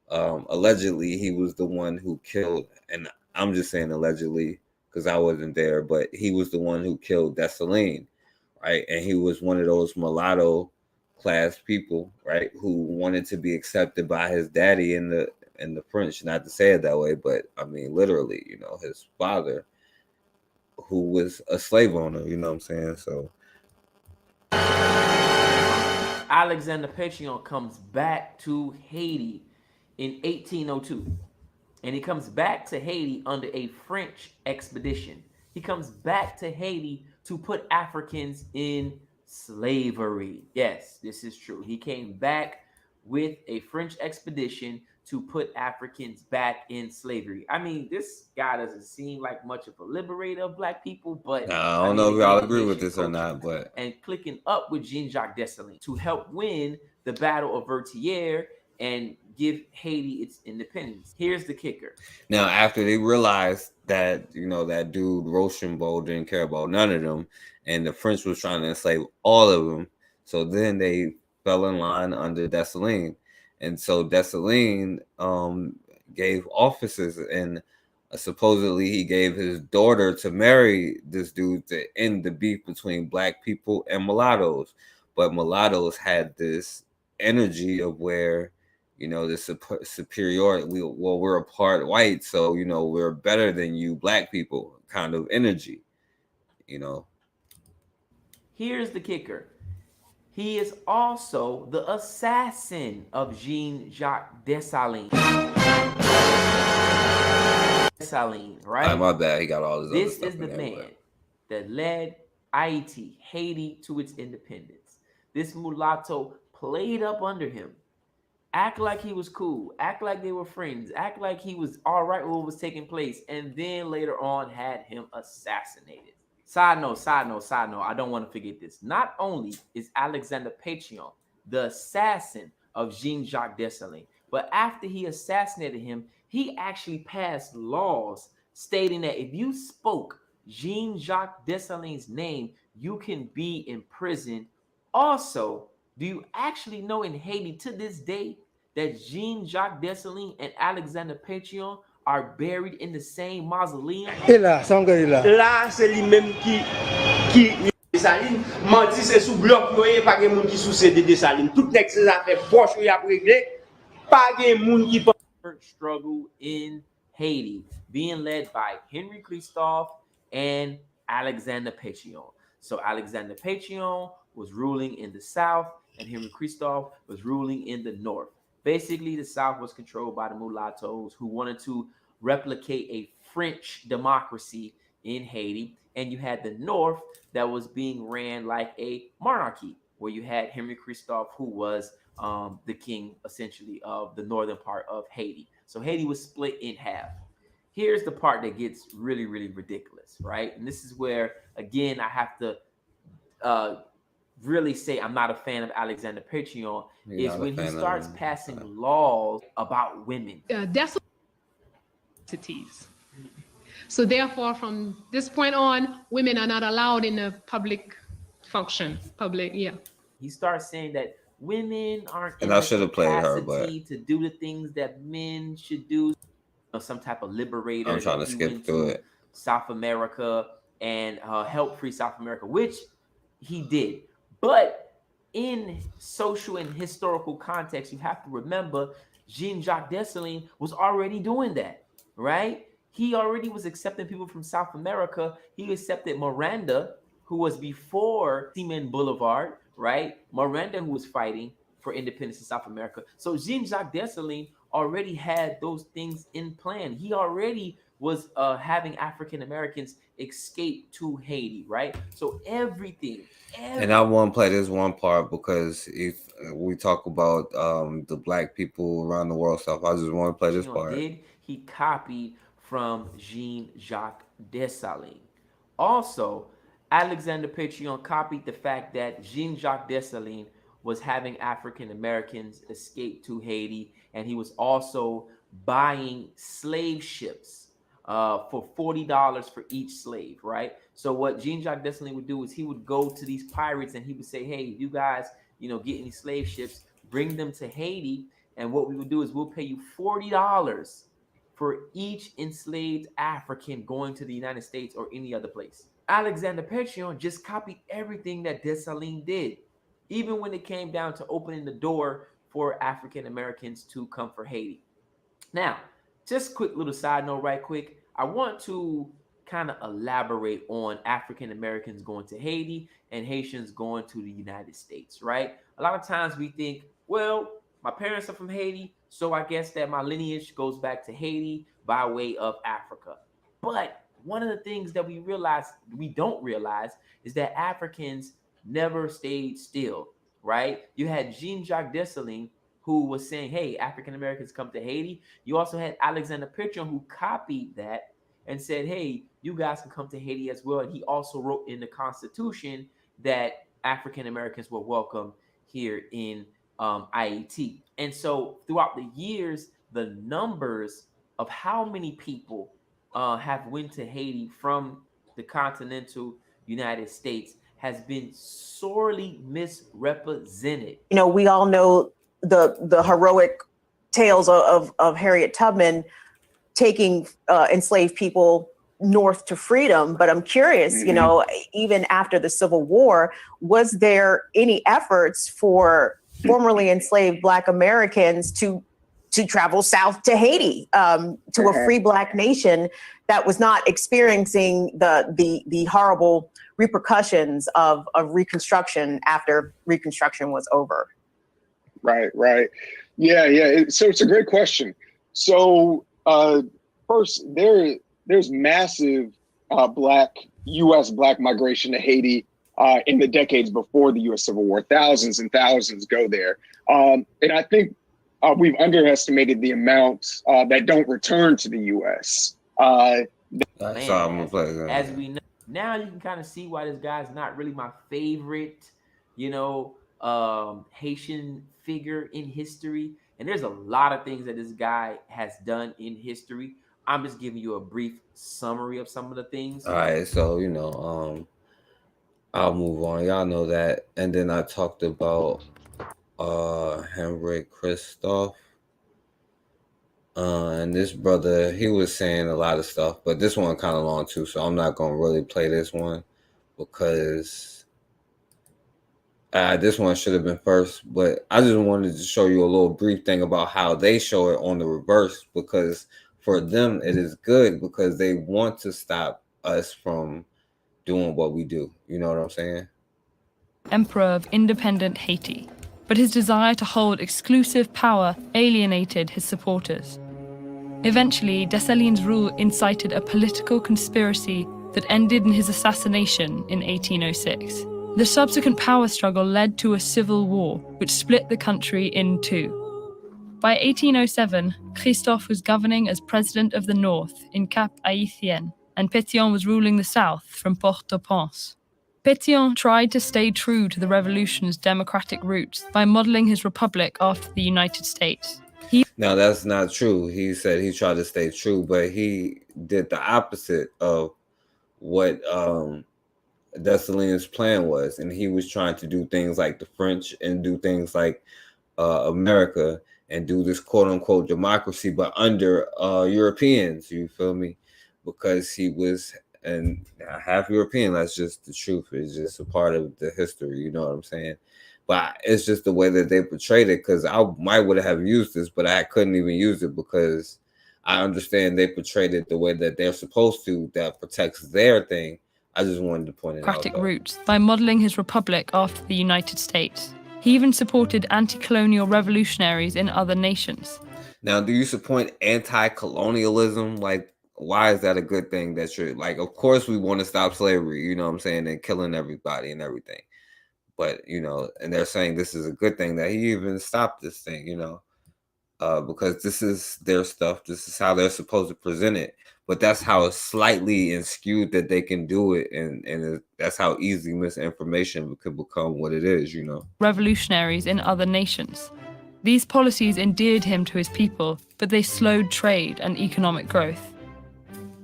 S3: allegedly he was the one who killed, and I'm just saying allegedly because I wasn't there, but he was the one who killed Dessalines, right? And he was one of those mulatto class people, right, who wanted to be accepted by his daddy in the French, not to say it that way, but I mean literally, his father, who was a slave owner, you know what I'm saying? So
S16: Alexander Pétion comes back to Haiti in 1802, and he comes back to Haiti under a French expedition. He comes back to Haiti to put Africans in slavery. Yes, this is true. He came back with a French expedition to put Africans back in slavery. I mean, this guy doesn't seem like much of a liberator of black people, but
S3: I don't know if y'all agree with this or not, but
S16: and clicking up with Jean-Jacques Dessalines to help win the Battle of Vertières and give Haiti its independence. Here's the kicker.
S3: Now, after they realized that, that dude Rochambeau didn't care about none of them, and the French was trying to enslave all of them, so then they fell in line under Dessalines. And so Dessalines gave offices, and supposedly he gave his daughter to marry this dude to end the beef between black people and mulattoes. But mulattoes had this energy of where, the superiority, we're a part white, so, we're better than you black people kind of energy,
S16: Here's the kicker. He is also the assassin of Jean-Jacques Dessalines. Dessalines, right?
S3: My bad. He got all his
S16: This
S3: other stuff
S16: is the
S3: in there,
S16: man
S3: but
S16: that led Haiti to its independence. This mulatto played up under him, act like he was cool, act like they were friends, act like he was all right with what was taking place, and then later on had him assassinated. Side note, I don't want to forget this. Not only is Alexander Pétion the assassin of Jean-Jacques Dessalines, but after he assassinated him, he actually passed laws stating that if you spoke Jean-Jacques Dessalines' name, you can be imprisoned. Also, do you actually know in Haiti to this day that Jean-Jacques Dessalines and Alexander Pétion are buried in the same mausoleum?
S17: Là, c'est lui-même qui Dessalines, menti c'est sous bloc, il n'y a pas de monde qui sous de Dessalines. Tout nek ces affaires poche y a réglé, pas de monde qui
S16: struggle in Haiti, being led by Henry Christophe and Alexander Pétion. So Alexander Pétion was ruling in the south, and Henry Christophe was ruling in the north. Basically, the south was controlled by the mulattoes who wanted to replicate a French democracy in Haiti, and you had the north that was being ran like a monarchy, where you had Henry Christophe, who was the king, essentially, of the northern part of Haiti. So Haiti was split in half. Here's the part that gets really, really ridiculous, right? And this is where, again, I have to really say I'm not a fan of Alexander Pétion, is when he starts passing laws about women.
S6: That's so therefore, from this point on, women are not allowed in a public function.
S16: He starts saying that women aren't
S3: And
S16: in
S3: I
S16: the
S3: should have played her,
S16: capacity
S3: but
S16: to do the things that men should do. Some type of liberator.
S3: I'm trying to
S16: He
S3: skip
S16: went
S3: through
S16: to
S3: it.
S16: South America and help free South America, which he did. But in social and historical context, you have to remember Jean-Jacques Dessalines was already doing that, right? He already was accepting people from South America. He accepted Miranda, who was before Simon Boulevard, right? Miranda, who was fighting for independence in South America. So Jean-Jacques Dessalines already had those things in plan. He already was having African Americans escape to Haiti, right? So everything.
S3: And I want to play this one part because if we talk about the black people around the world stuff, I just want to play this part.
S16: He copied from Jean-Jacques Dessalines. Also, Alexander Pétion copied the fact that Jean-Jacques Dessalines was having African Americans escape to Haiti, and he was also buying slave ships for $40 for each slave, right? So what Jean-Jacques Dessalines would do is he would go to these pirates and he would say, hey, you guys, get any slave ships, bring them to Haiti, and what we would do is we'll pay you $40 for each enslaved African going to the United States or any other place. Alexander Pétion just copied everything that Dessalines did, even when it came down to opening the door for African Americans to come for Haiti. Now, just quick little side note right quick. I want to kind of elaborate on African Americans going to Haiti and Haitians going to the United States, right? A lot of times we think, well, my parents are from Haiti, so I guess that my lineage goes back to Haiti by way of Africa. But one of the things that we don't realize, is that Africans never stayed still, right? You had Jean-Jacques Dessalines, who was saying, hey, African Americans come to Haiti. You also had Alexander Pétion, who copied that and said, hey, you guys can come to Haiti as well. And he also wrote in the Constitution that African Americans were welcome here in IET. And so throughout the years, the numbers of how many people have went to Haiti from the continental United States has been sorely misrepresented.
S13: We all know the heroic tales of Harriet Tubman taking enslaved people north to freedom. But I'm curious, even after the Civil War, was there any efforts for formerly enslaved Black Americans to travel south to Haiti, to a free Black nation that was not experiencing the horrible repercussions of Reconstruction after Reconstruction was over?
S18: Right. Yeah. So it's a great question. So first, there's massive U.S. black migration to Haiti in the decades before the U.S. Civil War. Thousands and thousands go there. And I think we've underestimated the amounts that don't return to the U.S.
S16: As we know, now you can kind of see why this guy's not really my favorite, Haitian figure in history. And there's a lot of things that this guy has done in history. I'm just giving you a brief summary of some of the things.
S3: All right, so I'll move on. Y'all know that. And then I talked about Henrik Christoph. And this brother, he was saying a lot of stuff, but this one kind of long too, so I'm not gonna really play this one because this one should have been first. But I just wanted to show you a little brief thing about how they show it on the reverse, because for them it is good because they want to stop us from doing what we do. You know what I'm saying?
S19: Emperor of independent Haiti, but his desire to hold exclusive power alienated his supporters. Eventually, Dessalines' rule incited a political conspiracy that ended in his assassination in 1806. The subsequent power struggle led to a civil war, which split the country in two. By 1807, Christophe was governing as president of the North in Cap-Haïtien, and Pétion was ruling the South from Port-au-Prince. Pétion tried to stay true to the revolution's democratic roots by modeling his republic after the United States.
S3: Now, that's not true. He said he tried to stay true, but he did the opposite of what Dessalines' plan was. And he was trying to do things like the French and do things like America and do this quote-unquote democracy, but under Europeans, you feel me? Because he was half European. That's just the truth. It's just a part of the history, you know what I'm saying? But it's just the way that they portrayed it, because I might would have used this, but I couldn't even use it because I understand they portrayed it the way that they're supposed to, that protects their thing. I just wanted to point it out.
S19: Democratic roots by modeling his republic after the United States. He even supported anti-colonial revolutionaries in other nations.
S3: Now, do you support anti-colonialism? Like, why is that a good thing? That you're like, of course we want to stop slavery, you know what I'm saying, and killing everybody and everything. But, and they're saying this is a good thing that he even stopped this thing, because this is their stuff. This is how they're supposed to present it. But that's how slightly and skewed that they can do it. And that's how easy misinformation could become what it is,
S19: Revolutionaries in other nations. These policies endeared him to his people, but they slowed trade and economic growth.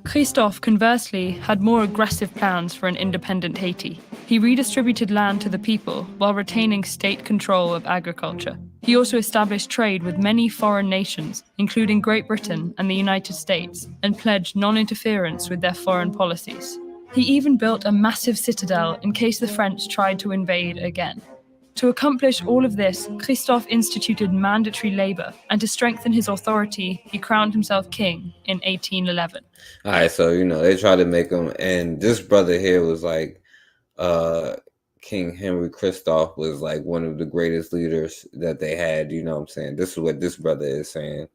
S19: Christophe, conversely, had more aggressive plans for an independent Haiti. He redistributed land to the people while retaining state control of agriculture. He also established trade with many foreign nations, including Great Britain and the United States, and pledged non-interference with their foreign policies. He even built a massive citadel in case the French tried to invade again. To accomplish all of this, Christophe instituted mandatory labor, and to strengthen his authority, he crowned himself king in 1811.
S3: All right, so, they tried to make him, and this brother here was like, King Henry Christophe was like one of the greatest leaders that they had, you know what I'm saying? This is what this brother is saying.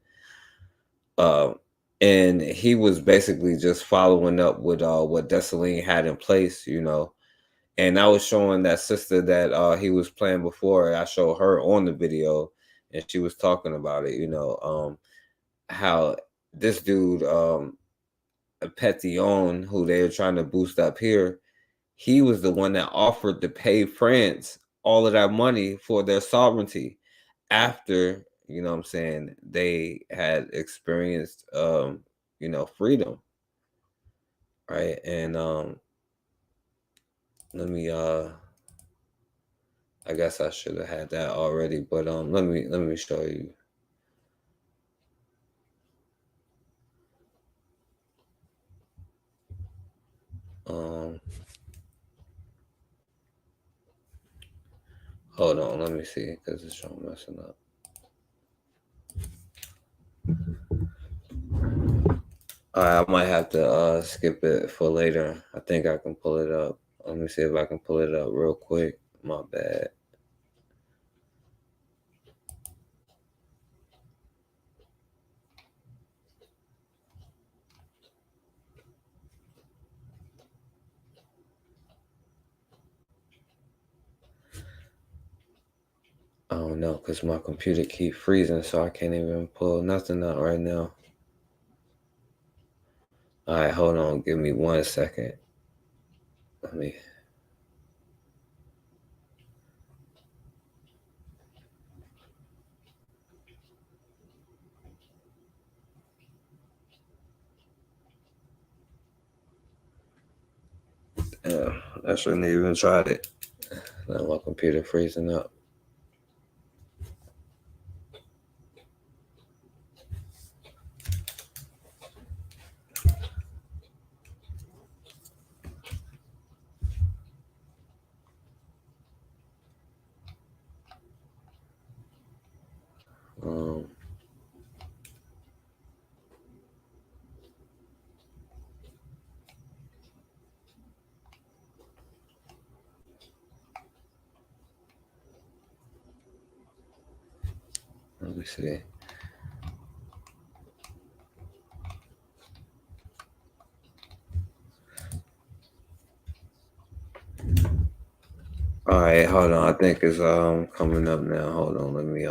S3: And he was basically just following up with what Dessalines had in place, And I was showing that sister that he was playing before. I showed her on the video, and she was talking about it, how this dude, Pétion, who they were trying to boost up here, he was the one that offered to pay France all of that money for their sovereignty after, they had experienced, freedom. Right. And let me I guess I should have had that already, but let me show you. Hold on, let me see, because it's showing messing up. I might have to skip it for later. I think I can pull it up. Let me see if I can pull it up real quick. My bad. don't know, because my computer keep freezing, so I can't even pull nothing out right now. All right, hold on. Give me 1 second. Let me. I shouldn't even tried it. Now my computer freezing up. Let me see. All right, hold on. I think it's coming up now. Hold on. Let me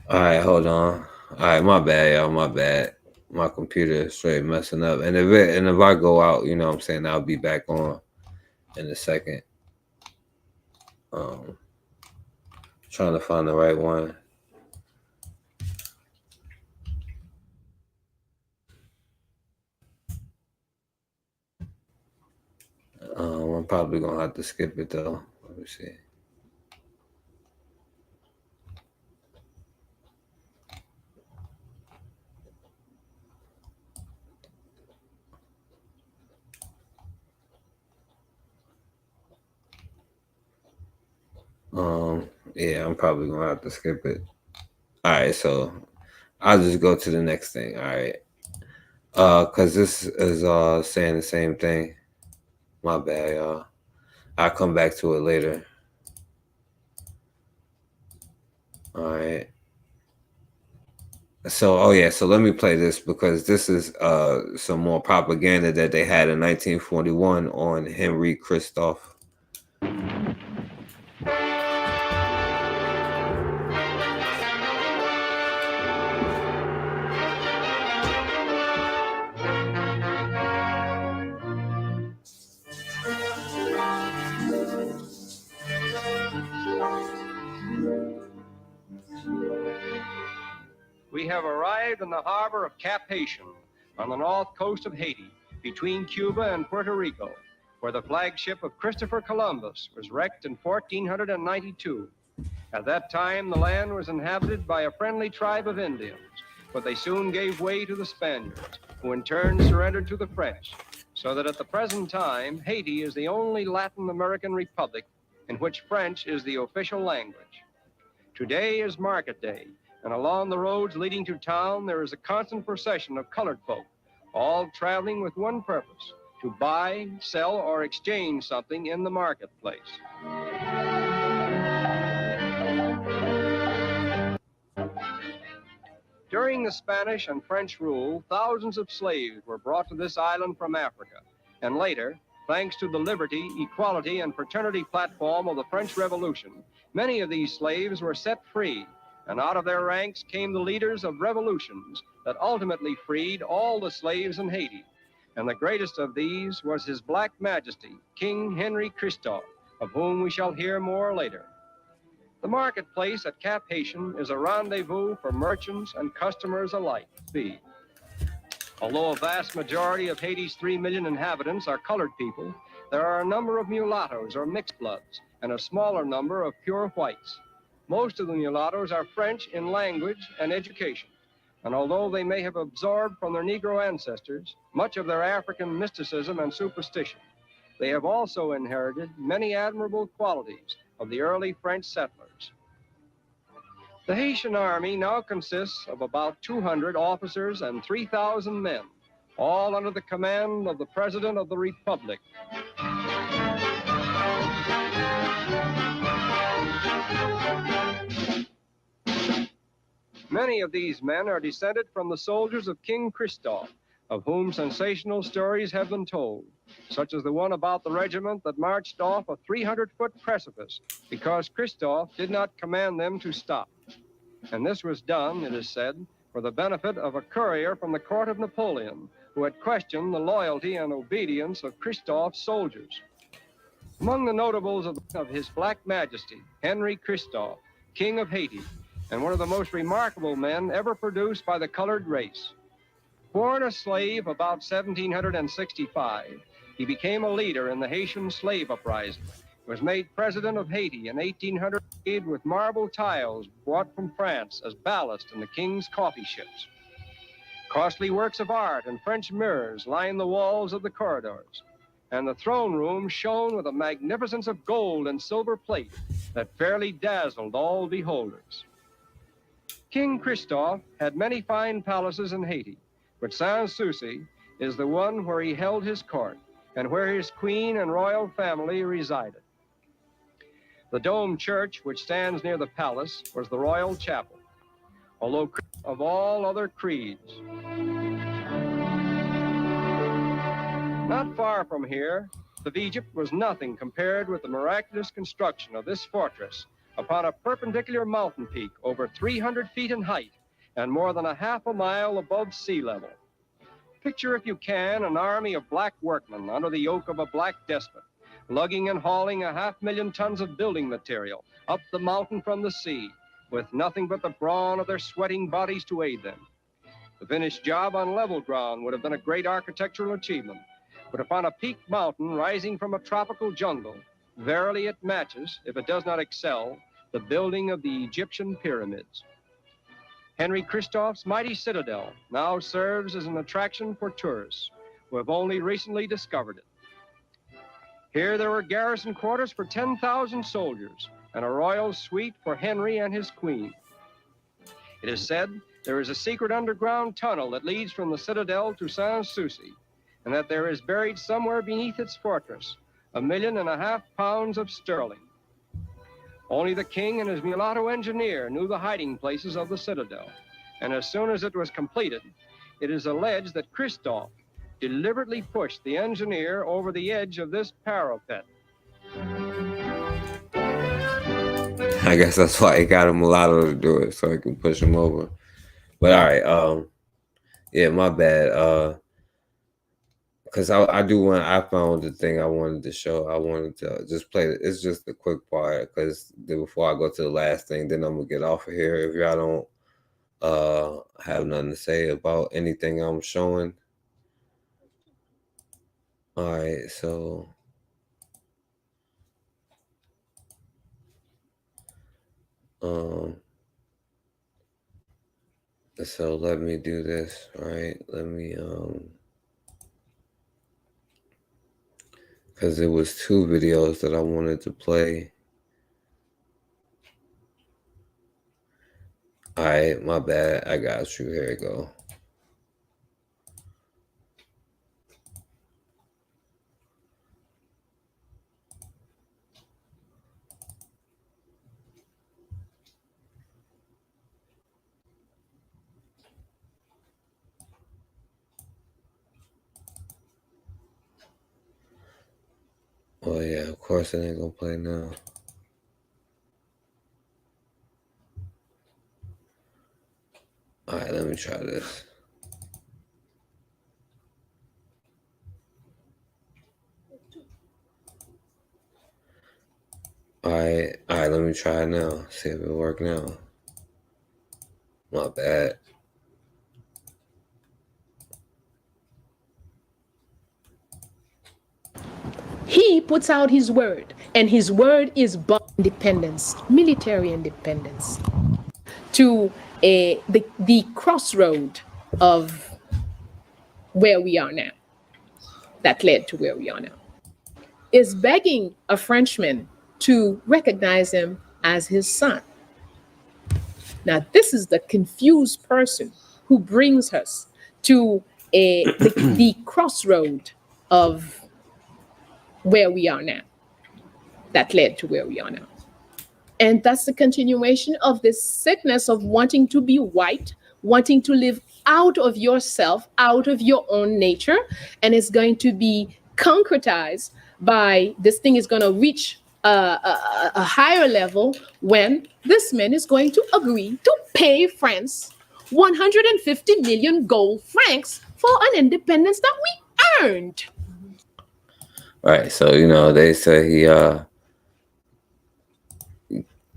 S3: All right, hold on. All right, my bad, y'all. My bad. My computer is straight messing up. And if I go out, you know what I'm saying, I'll be back on in a second. Trying to find the right one. I'm probably gonna have to skip it though. Let me see. Yeah, I'm probably gonna have to skip it. All right, so I'll just go to the next thing. All right. Cause this is saying the same thing. My bad, y'all. I'll come back to it later. All right. So, oh yeah, so let me play this because this is some more propaganda that they had in 1941 on Henry Christophe.
S20: We have arrived in the harbor of Cap Haitian on the north coast of Haiti, between Cuba and Puerto Rico, where the flagship of Christopher Columbus was wrecked in 1492. At that time, the land was inhabited by a friendly tribe of Indians, but they soon gave way to the Spaniards, who in turn surrendered to the French, so that at the present time, Haiti is the only Latin American republic in which French is the official language. Today is Market Day, and along the roads leading to town, there is a constant procession of colored folk, all traveling with one purpose, to buy, sell, or exchange something in the marketplace. During the Spanish and French rule, thousands of slaves were brought to this island from Africa, and later, thanks to the liberty, equality, and fraternity platform of the French Revolution, many of these slaves were set free, and out of their ranks came the leaders of revolutions that ultimately freed all the slaves in Haiti. And the greatest of these was His Black Majesty, King Henry Christophe, of whom we shall hear more later. The marketplace at Cap Haitian is a rendezvous for merchants and customers alike. Although a vast majority of Haiti's 3 million inhabitants are colored people, there are a number of mulattoes or mixed bloods and a smaller number of pure whites. Most of the mulattoes are French in language and education, and although they may have absorbed from their Negro ancestors much of their African mysticism and superstition, they have also inherited many admirable qualities of the early French settlers. The Haitian army now consists of about 200 officers and 3,000 men, all under the command of the President of the Republic. Many of these men are descended from the soldiers of King Christophe, of whom sensational stories have been told, such as the one about the regiment that marched off a 300-foot precipice because Christophe did not command them to stop. And this was done, it is said, for the benefit of a courier from the court of Napoleon, who had questioned the loyalty and obedience of Christophe's soldiers. Among the notables of His Black Majesty, Henry Christophe, King of Haiti, and one of the most remarkable men ever produced by the colored race. Born a slave about 1765, he became a leader in the Haitian slave uprising. He was made president of Haiti in 1808 with marble tiles brought from France as ballast in the king's coffee ships. Costly works of art and French mirrors line the walls of the corridors, and the throne room shone with a magnificence of gold and silver plate that fairly dazzled all beholders. King Christophe had many fine palaces in Haiti, but Sans-Souci is the one where he held his court and where his queen and royal family resided. The dome church, which stands near the palace, was the royal chapel, although of all other creeds. Not far from here, of Egypt was nothing compared with the miraculous construction of this fortress upon a perpendicular mountain peak over 300 feet in height and more than a half a mile above sea level. Picture, if you can, an army of black workmen under the yoke of a black despot, lugging and hauling 500,000 tons of building material up the mountain from the sea, with nothing but the brawn of their sweating bodies to aid them. The finished job on level ground would have been a great architectural achievement, but upon a peaked mountain rising from a tropical jungle, verily it matches, if it does not excel, the building of the Egyptian pyramids. Henry Christophe's mighty citadel now serves as an attraction for tourists who have only recently discovered it. Here there were garrison quarters for 10,000 soldiers and a royal suite for Henry and his queen. It is said there is a secret underground tunnel that leads from the citadel to Sans-Souci, and that there is buried somewhere beneath its fortress 1.5 million pounds of sterling. Only the king and his mulatto engineer knew the hiding places of the citadel, and as soon as it was completed, it is alleged that Christophe deliberately pushed the engineer over the edge of this parapet.
S3: I guess that's why he got a mulatto to do it, so he can push him over. But all right, yeah, my bad. Because I found the thing I wanted to show. I wanted to just play it. It's just a quick part, because before I go to the last thing, then I'm going to get off of here. If y'all don't have nothing to say about anything I'm showing. All right, so. So let me do this, all right? Let me, because it was 2 videos that I wanted to play. All right, my bad. I got you. Here we go. Oh yeah, of course it ain't gonna play now. All right, let me try this. All right, let me try it now. See if it works now. My bad.
S21: He puts out his word, and his word is independence, military independence, to the crossroad of where we are now, that led to where we are now. is begging a Frenchman to recognize him as his son. Now, this is the confused person who brings us to the crossroad of where we are now, that led to where we are now. And that's the continuation of this sickness of wanting to be white, wanting to live out of yourself, out of your own nature. And it's going to be concretized by this thing is going to reach a higher level when this man is going to agree to pay France 150 million gold francs for an independence that we earned.
S3: Right. So, they say he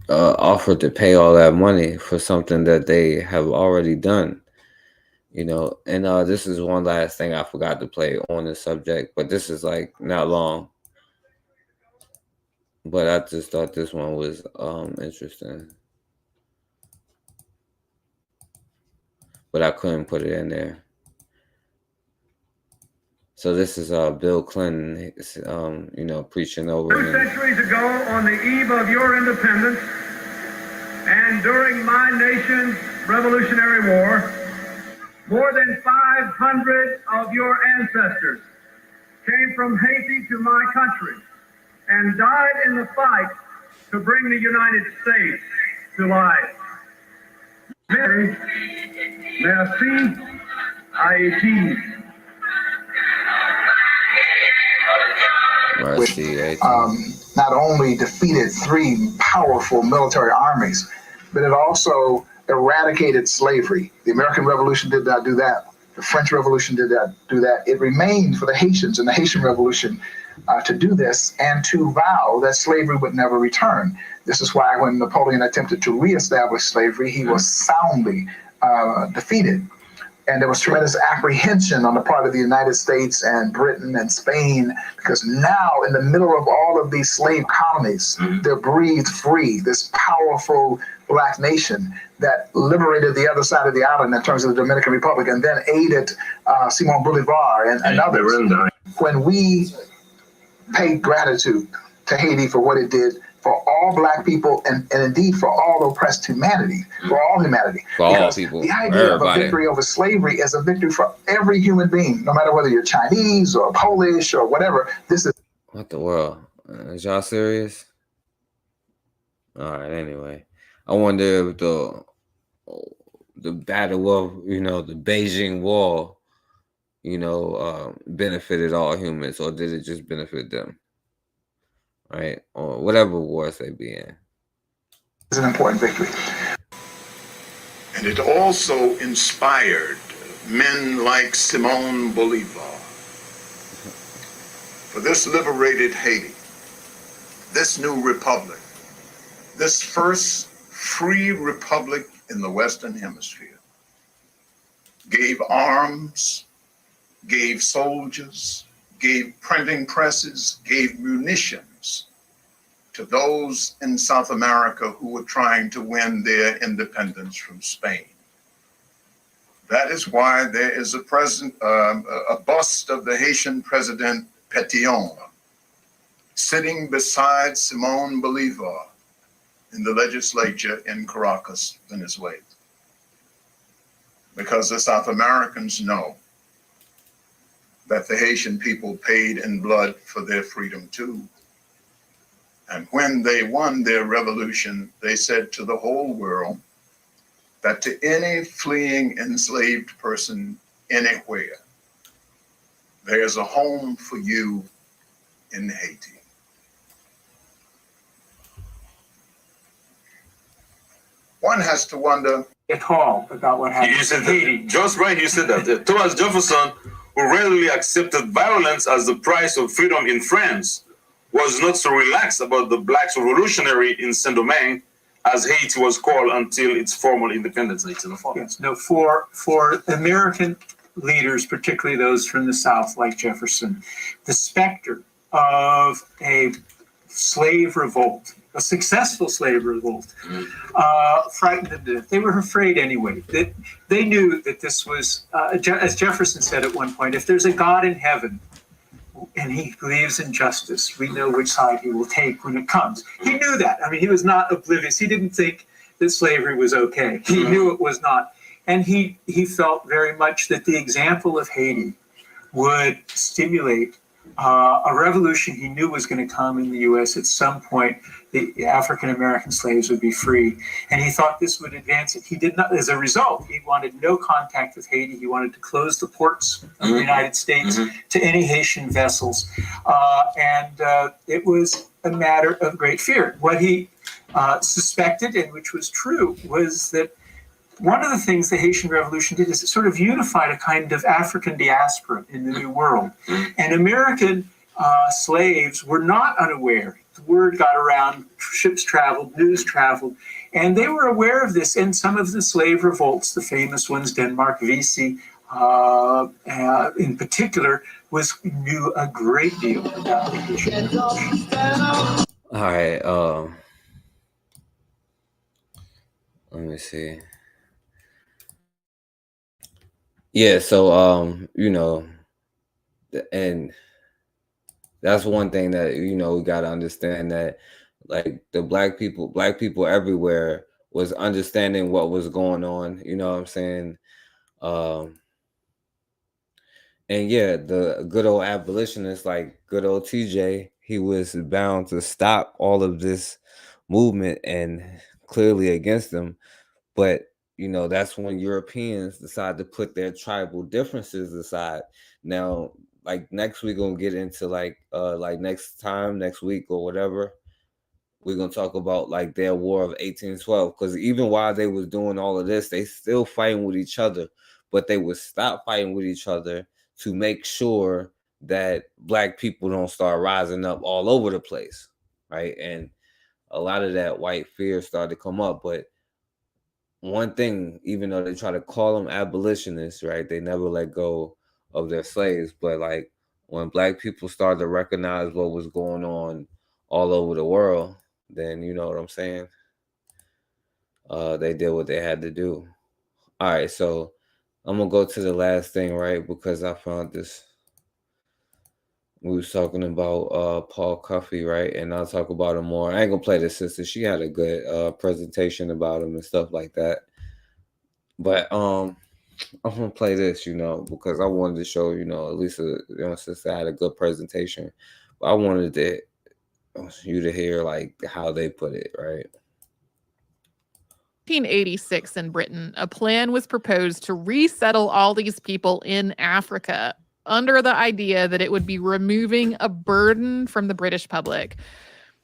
S3: offered to pay all that money for something that they have already done. And this is one last thing I forgot to play on this subject, but this is like not long. But I just thought this one was interesting. But I couldn't put it in there. So this is Bill Clinton, preaching over.
S2: 2 centuries ago, on the eve of your independence, and during my nation's Revolutionary War, more than 500 of your ancestors came from Haiti to my country and died in the fight to bring the United States to life. Merci, Haiti.
S3: Which
S22: not only defeated 3 powerful military armies, but it also eradicated slavery. The American Revolution did not do that. The French Revolution did not do that. It remained for the Haitians in the Haitian Revolution to do this and to vow that slavery would never return. This is why when Napoleon attempted to reestablish slavery, he was soundly defeated. And there was tremendous apprehension on the part of the United States and Britain and Spain, because now in the middle of all of these slave colonies, there breathed free this powerful Black nation that liberated the other side of the island in terms of the Dominican Republic, and then aided Simon Bolivar and others. When we pay gratitude to Haiti for what it did for all Black people and indeed for all oppressed humanity, for all humanity.
S3: For all people,
S22: the idea of a victory over slavery is a victory for every human being, no matter whether you're Chinese or Polish or whatever. This is
S3: what the world. Is y'all serious? All right. Anyway, I wonder if the battle of the Beijing Wall, benefited all humans, or did it just benefit them? Right, or whatever wars they be in.
S22: It's an important victory.
S14: And it also inspired men like Simon Bolivar. For this liberated Haiti, this new republic, this first free republic in the Western Hemisphere, gave arms, gave soldiers, gave printing presses, gave munitions to those in South America who were trying to win their independence from Spain. That is why there is a bust of the Haitian President Pétion sitting beside Simon Bolivar in the legislature in Caracas, Venezuela. Because the South Americans know that the Haitian people paid in blood for their freedom too. And when they won their revolution, they said to the whole world that to any fleeing enslaved person anywhere, there's a home for you in Haiti. One has to wonder
S23: at all about what happened in Haiti.
S24: Just right, you said that. Thomas Jefferson, who readily accepted violence as the price of freedom in France, was not so relaxed about the Blacks revolutionary in Saint-Domingue, as Haiti was called until its formal independence in 1804.
S23: Yes, no, for American leaders, particularly those from the South, like Jefferson, the specter of a slave revolt, a successful slave revolt, frightened them to death. They were afraid anyway. They knew that this was, as Jefferson said at one point, if there's a God in heaven, and he believes in justice. We know which side he will take when it comes. He knew that. I mean, he was not oblivious. He didn't think that slavery was okay. He knew it was not. And he felt very much that the example of Haiti would stimulate a revolution he knew was going to come in the U.S. at some point. The African-American slaves would be free. And he thought this would advance it. He did not, as a result, he wanted no contact with Haiti. He wanted to close the ports of the United States to any Haitian vessels. And it was a matter of great fear. What he suspected, and which was true, was that one of the things the Haitian Revolution did is it sort of unified a kind of African diaspora in the New World. And American slaves were not unaware. The word got around, ships traveled, news traveled, and they were aware of this. And some of the slave revolts, the famous ones, Denmark Vesey in particular, knew a great deal about the Haitian Revolution.
S3: All right. Let me see. Yeah, so and that's one thing that we got to understand, that like the black people everywhere was understanding what was going on, you know what I'm saying? And yeah, the good old abolitionists like good old TJ, he was bound to stop all of this movement and clearly against them. But that's when Europeans decide to put their tribal differences aside. Now, like next week, we're gonna get into like next week or whatever, we're gonna talk about like their war of 1812. Because even while they was doing all of this, they still fighting with each other, but they would stop fighting with each other to make sure that black people don't start rising up all over the place, right? And a lot of that white fear started to come up. But one thing, even though they try to call them abolitionists, right, they never let go of their slaves. But like when black people started to recognize what was going on all over the world, then you know what I'm saying? They did what they had to do. All right, so I'm gonna go to the last thing, right? Because I found this. We was talking about Paul Cuffey, right? And I'll talk about him more. I ain't gonna play the sister. She had a good presentation about him and stuff like that. But I'm gonna play this, because I wanted to show, at least sister had a good presentation. But I wanted you to hear like how they put it, right?
S1: 1986 in Britain, a plan was proposed to resettle all these people in Africa under the idea that it would be removing a burden from the British public.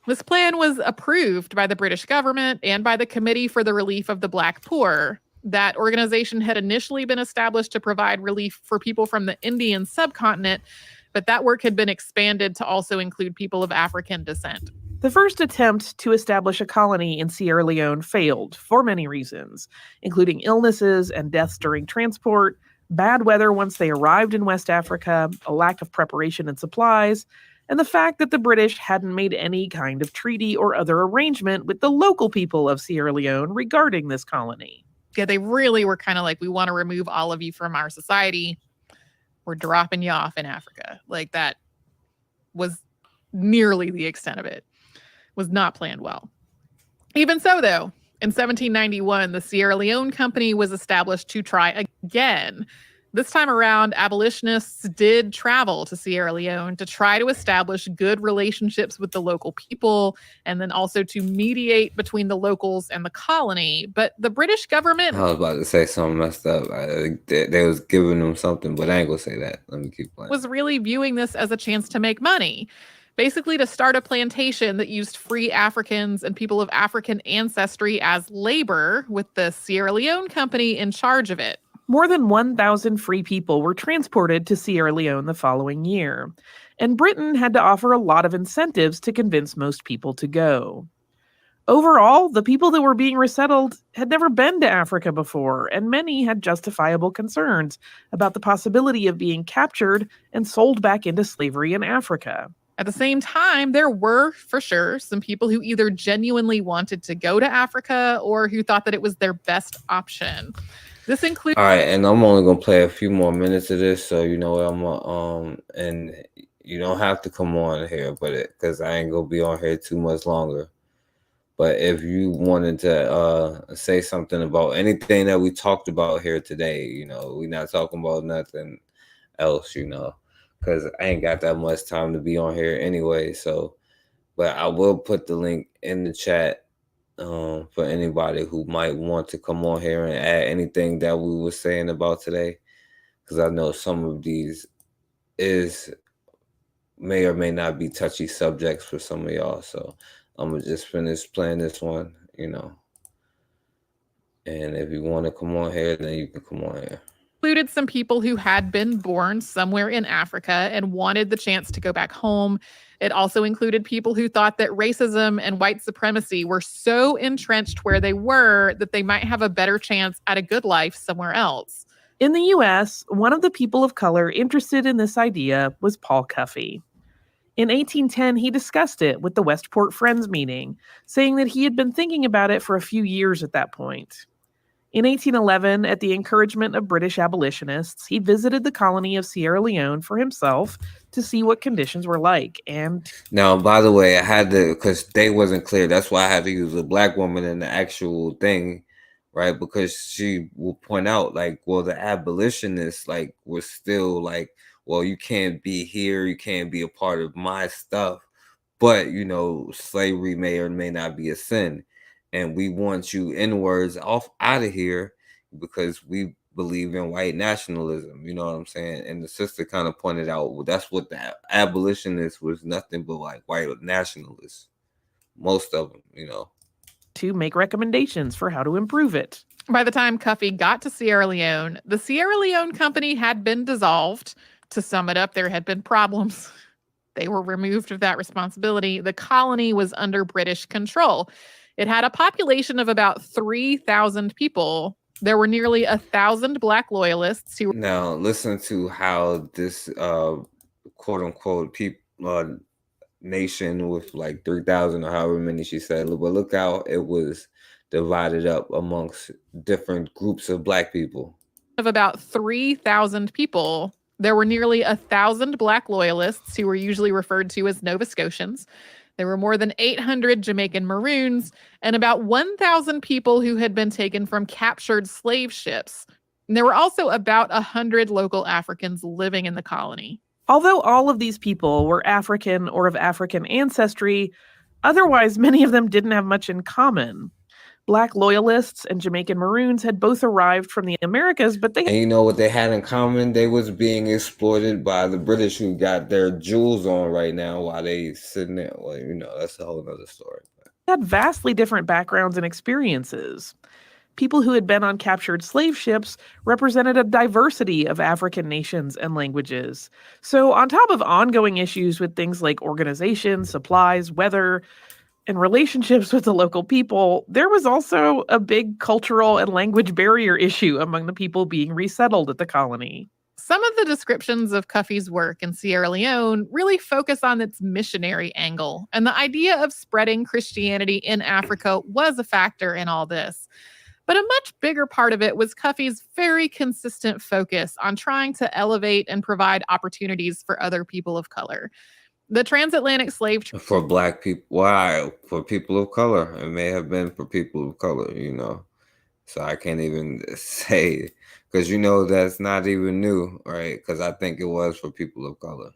S1: This plan was approved by the British government and by the Committee for the Relief of the Black Poor. That organization had initially been established to provide relief for people from the Indian subcontinent, but that work had been expanded to also include people of African descent.
S7: The first attempt to establish a colony in Sierra Leone failed for many reasons, including illnesses and deaths during transport, bad weather once they arrived in West Africa, a lack of preparation and supplies, and the fact that the British hadn't made any kind of treaty or other arrangement with the local people of Sierra Leone regarding this colony.
S1: Yeah, they really were kind of like, we want to remove all of you from our society. We're dropping you off in Africa. Like that was nearly the extent of it. Was not planned well. Even so, though, in 1791, the Sierra Leone Company was established to try again. This time around, abolitionists did travel to Sierra Leone to try to establish good relationships with the local people and then also to mediate between the locals and the colony. But the British government...
S3: I was about to say something messed up. They was giving them something, but I ain't gonna say that. Let me keep playing.
S1: ...was really viewing this as a chance to make money. Basically to start a plantation that used free Africans and people of African ancestry as labor, with the Sierra Leone Company in charge of it.
S7: More than 1,000 free people were transported to Sierra Leone the following year, and Britain had to offer a lot of incentives to convince most people to go. Overall, the people that were being resettled had never been to Africa before, and many had justifiable concerns about the possibility of being captured and sold back into slavery in Africa.
S1: At the same time, there were, for sure, some people who either genuinely wanted to go to Africa or who thought that it was their best option. This includes...
S3: All right, and I'm only going to play a few more minutes of this, so you know what, I'm going to, and you don't have to come on here, but because I ain't gonna be on here too much longer. But if you wanted to say something about anything that we talked about here today, you know, we're not talking about nothing else, you know, because I ain't got that much time to be on here anyway. So, but I will put the link in the chat for anybody who might want to come on here and add anything that we were saying about today, because I know some of these may or may not be touchy subjects for some of y'all. So I'm gonna just finish playing this one, you know. And if you want to come on here, then you can come on here.
S1: Included some people who had been born somewhere in Africa and wanted the chance to go back home. It also included people who thought that racism and white supremacy were so entrenched where they were that they might have a better chance at a good life somewhere else.
S7: In the US, one of the people of color interested in this idea was Paul Cuffey. In 1810, he discussed it with the Westport Friends meeting, saying that he had been thinking about it for a few years at that point. In 1811, at the encouragement of British abolitionists, he visited the colony of Sierra Leone for himself to see what conditions were like. And
S3: now, by the way, I had to, because they wasn't clear. That's why I had to use a black woman in the actual thing, right? Because she will point out, like, well, the abolitionists, like, were still like, well, you can't be here, you can't be a part of my stuff, but, you know, slavery may or may not be a sin. And we want you N-words out of here because we believe in white nationalism. You know what I'm saying? And the sister kind of pointed out, well, that's what the abolitionists was, nothing but like white nationalists. Most of them, you know.
S7: To make recommendations for how to improve it.
S1: By the time Cuffey got to Sierra Leone, the Sierra Leone Company had been dissolved. To sum it up, there had been problems. They were removed of that responsibility. The colony was under British control. It had a population of about 3,000 people. There were nearly 1,000 black loyalists who...
S3: Now, listen to how this quote-unquote nation with like 3,000 or however many she said, but look how it was divided up amongst different groups of black people.
S1: Of about 3,000 people, there were nearly 1,000 black loyalists who were usually referred to as Nova Scotians. There were more than 800 Jamaican Maroons and about 1,000 people who had been taken from captured slave ships. And there were also about 100 local Africans living in the colony.
S7: Although all of these people were African or of African ancestry, otherwise many of them didn't have much in common. Black loyalists and Jamaican Maroons had both arrived from the Americas, but they...
S3: And you know what they had in common? They was being exploited by the British, who got their jewels on right now while they sitting there. Well, you know, that's a whole other story.
S7: They had vastly different backgrounds and experiences. People who had been on captured slave ships represented a diversity of African nations and languages. So on top of ongoing issues with things like organization, supplies, weather, and relationships with the local people, there was also a big cultural and language barrier issue among the people being resettled at the colony.
S1: Some of the descriptions of Cuffey's work in Sierra Leone really focus on its missionary angle, and the idea of spreading Christianity in Africa was a factor in all this. But a much bigger part of it was Cuffey's very consistent focus on trying to elevate and provide opportunities for other people of color. The transatlantic slave trade...
S3: For black people, why? For people of color. It may have been for people of color, you know. So I can't even say, because you know that's not even new, right? Because I think it was for people of color.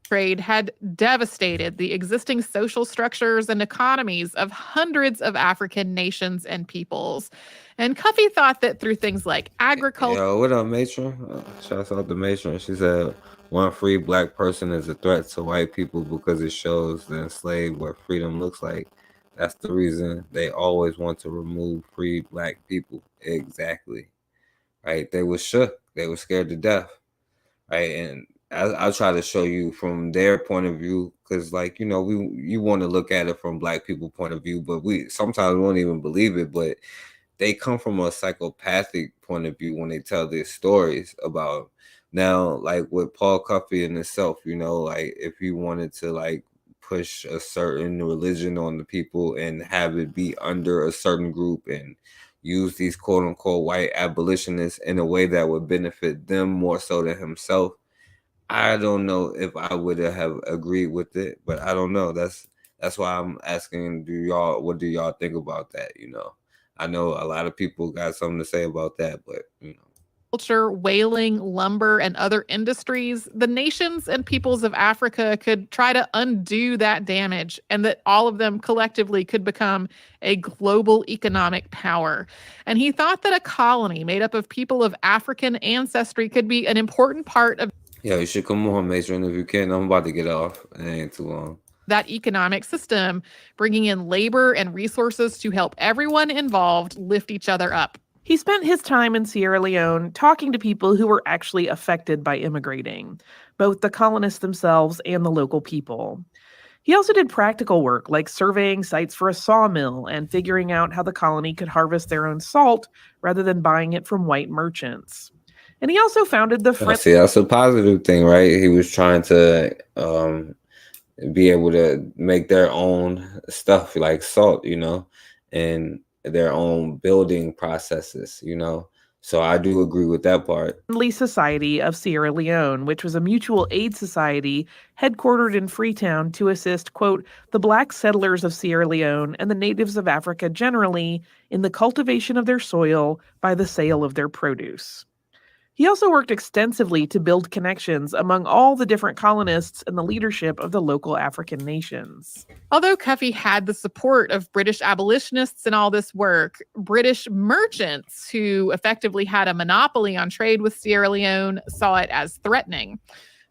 S1: Trade had devastated the existing social structures and economies of hundreds of African nations and peoples. And Cuffey thought that through things like agriculture...
S3: Yo, what up, Matron? Shouts out to Matron. She said, one free black person is a threat to white people because it shows the enslaved what freedom looks like. That's the reason they always want to remove free black people. Exactly. Right? They were shook. They were scared to death. Right? And I'll try to show you from their point of view, because, like, you know, you want to look at it from black people point of view, but we sometimes won't even believe it. But they come from a psychopathic point of view when they tell their stories about. Now, like with Paul Cuffey in itself, you know, like if you wanted to like push a certain religion on the people and have it be under a certain group and use these quote unquote white abolitionists in a way that would benefit them more so than himself, I don't know if I would have agreed with it, but I don't know. That's why I'm asking, what do y'all think about that? I know a lot of people got something to say about that, but
S1: Culture, whaling, lumber, and other industries, the nations and peoples of Africa could try to undo that damage, and that all of them collectively could become a global economic power. And he thought that a colony made up of people of African ancestry could be an important part of
S3: you should come on, Matron, if you can. I'm about to get off. It ain't too long.
S1: that economic system, bringing in labor and resources to help everyone involved lift each other up.
S7: He spent his time in Sierra Leone talking to people who were actually affected by immigrating, both the colonists themselves and the local people. He also did practical work like surveying sites for a sawmill and figuring out how the colony could harvest their own salt rather than buying it from white merchants. And he also founded the French.
S3: See, that's a positive thing, right? He was trying to be able to make their own stuff like salt, and their own building processes, So I do agree with that part.
S7: Friendly Society of Sierra Leone, which was a mutual aid society headquartered in Freetown to assist, quote, the black settlers of Sierra Leone and the natives of Africa generally in the cultivation of their soil by the sale of their produce. He also worked extensively to build connections among all the different colonists and the leadership of the local African nations.
S1: Although Cuffy had the support of British abolitionists in all this work, British merchants who effectively had a monopoly on trade with Sierra Leone saw it as threatening.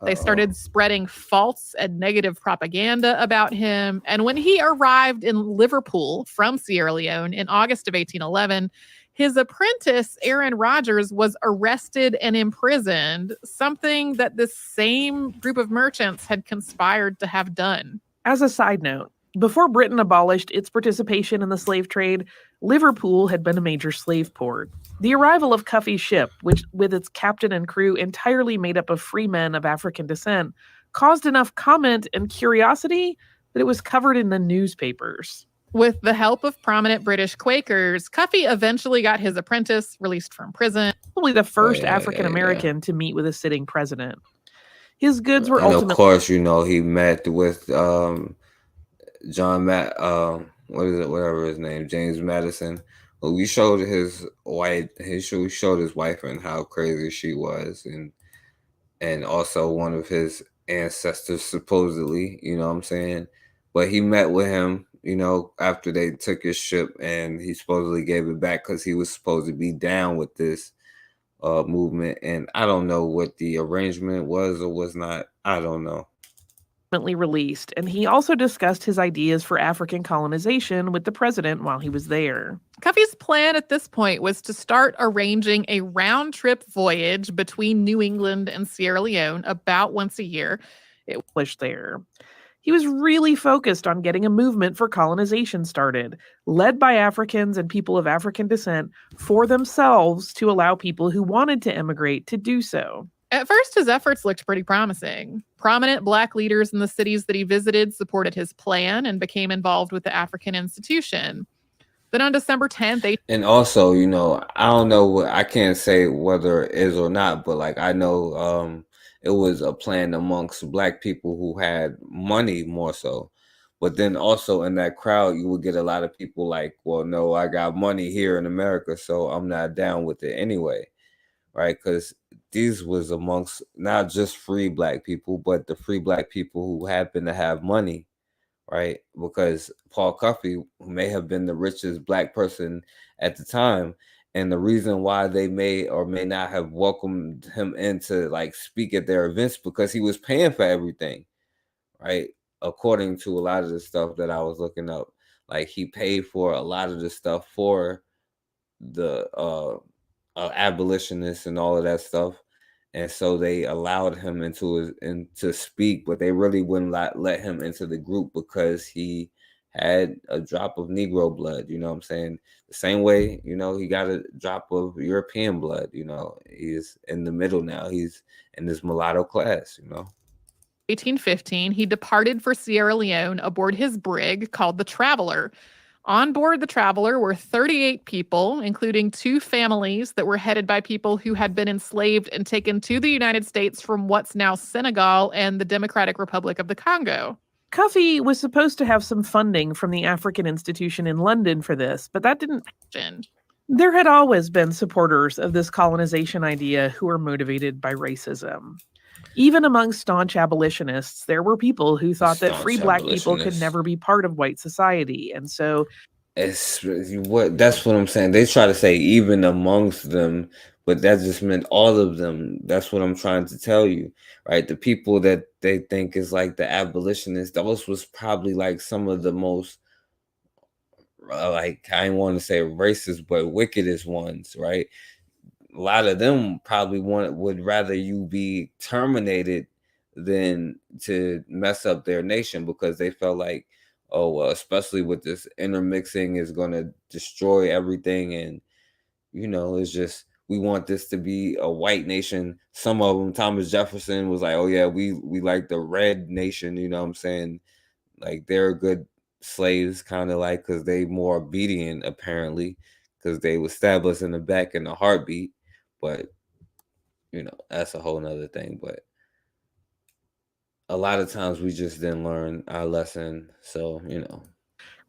S1: They started spreading false and negative propaganda about him. And when he arrived in Liverpool from Sierra Leone in August of 1811, his apprentice, Aaron Rodgers, was arrested and imprisoned, something that this same group of merchants had conspired to have done.
S7: As a side note, before Britain abolished its participation in the slave trade, Liverpool had been a major slave port. The arrival of Cuffy's ship, which with its captain and crew entirely made up of free men of African descent, caused enough comment and curiosity that it was covered in the newspapers.
S1: With the help of prominent British Quakers, Cuffy eventually got his apprentice released from prison.
S7: Probably the first African-American to meet with a sitting president. His goods were ultimately...
S3: of course, he met with John whatever his name, James Madison. Well, we showed his wife and how crazy she was, and also one of his ancestors supposedly, but he met with him, after they took his ship, and he supposedly gave it back because he was supposed to be down with this movement. And I don't know what the arrangement was or was not. I don't know.
S7: Released, and he also discussed his ideas for African colonization with the president while he was there.
S1: Cuffy's plan at this point was to start arranging a round-trip voyage between New England and Sierra Leone about once a year.
S7: It was there. He was really focused on getting a movement for colonization started, led by Africans and people of African descent for themselves to allow people who wanted to emigrate to do so.
S1: At first, his efforts looked pretty promising. Prominent Black leaders in the cities that he visited supported his plan and became involved with the African Institution. Then on December 10th,
S3: and also, I don't know I can't say whether it is or not, but I know it was a plan amongst Black people who had money more so. But then also in that crowd, you would get a lot of people like, well, no, I got money here in America, so I'm not down with it anyway, right? Because these was amongst not just free Black people, but the free Black people who happen to have money, right? Because Paul Cuffy may have been the richest Black person at the time. And the reason why they may or may not have welcomed him in to speak at their events, because he was paying for everything, right? According to a lot of the stuff that I was looking up, he paid for a lot of the stuff for the abolitionists and all of that stuff. And so they allowed him to speak, but they really wouldn't let him into the group because he had a drop of Negro blood, you know what I'm saying? The same way, he got a drop of European blood, he's in the middle now. He's in this mulatto class,
S1: 1815, he departed for Sierra Leone aboard his brig called the Traveler. On board the Traveler were 38 people, including 2 families that were headed by people who had been enslaved and taken to the United States from what's now Senegal and the Democratic Republic of the Congo.
S7: Cuffy was supposed to have some funding from the African Institution in London for this, but that didn't happen. There had always been supporters of this colonization idea who were motivated by racism. Even among staunch abolitionists, there were people who thought that free black people could never be part of white society. And so
S3: that's what I'm saying. They try to say even amongst them, but that just meant all of them. That's what I'm trying to tell you, right? The people that they think is like the abolitionists, those was probably like some of the most, like, I don't want to say racist, but wickedest ones, right? A lot of them probably would rather you be terminated than to mess up their nation, because they felt like, oh, well, especially with this intermixing is going to destroy everything. And, you know, it's just, we want this to be a white nation. Some of them, Thomas Jefferson was like, oh yeah, we like the red nation, you know what I'm saying? Like, they're good slaves, kind of like, because they more obedient, apparently, because they would stab us in the back in a heartbeat. But, you know, that's a whole nother thing. But a lot of times we just didn't learn our lesson. So, you know,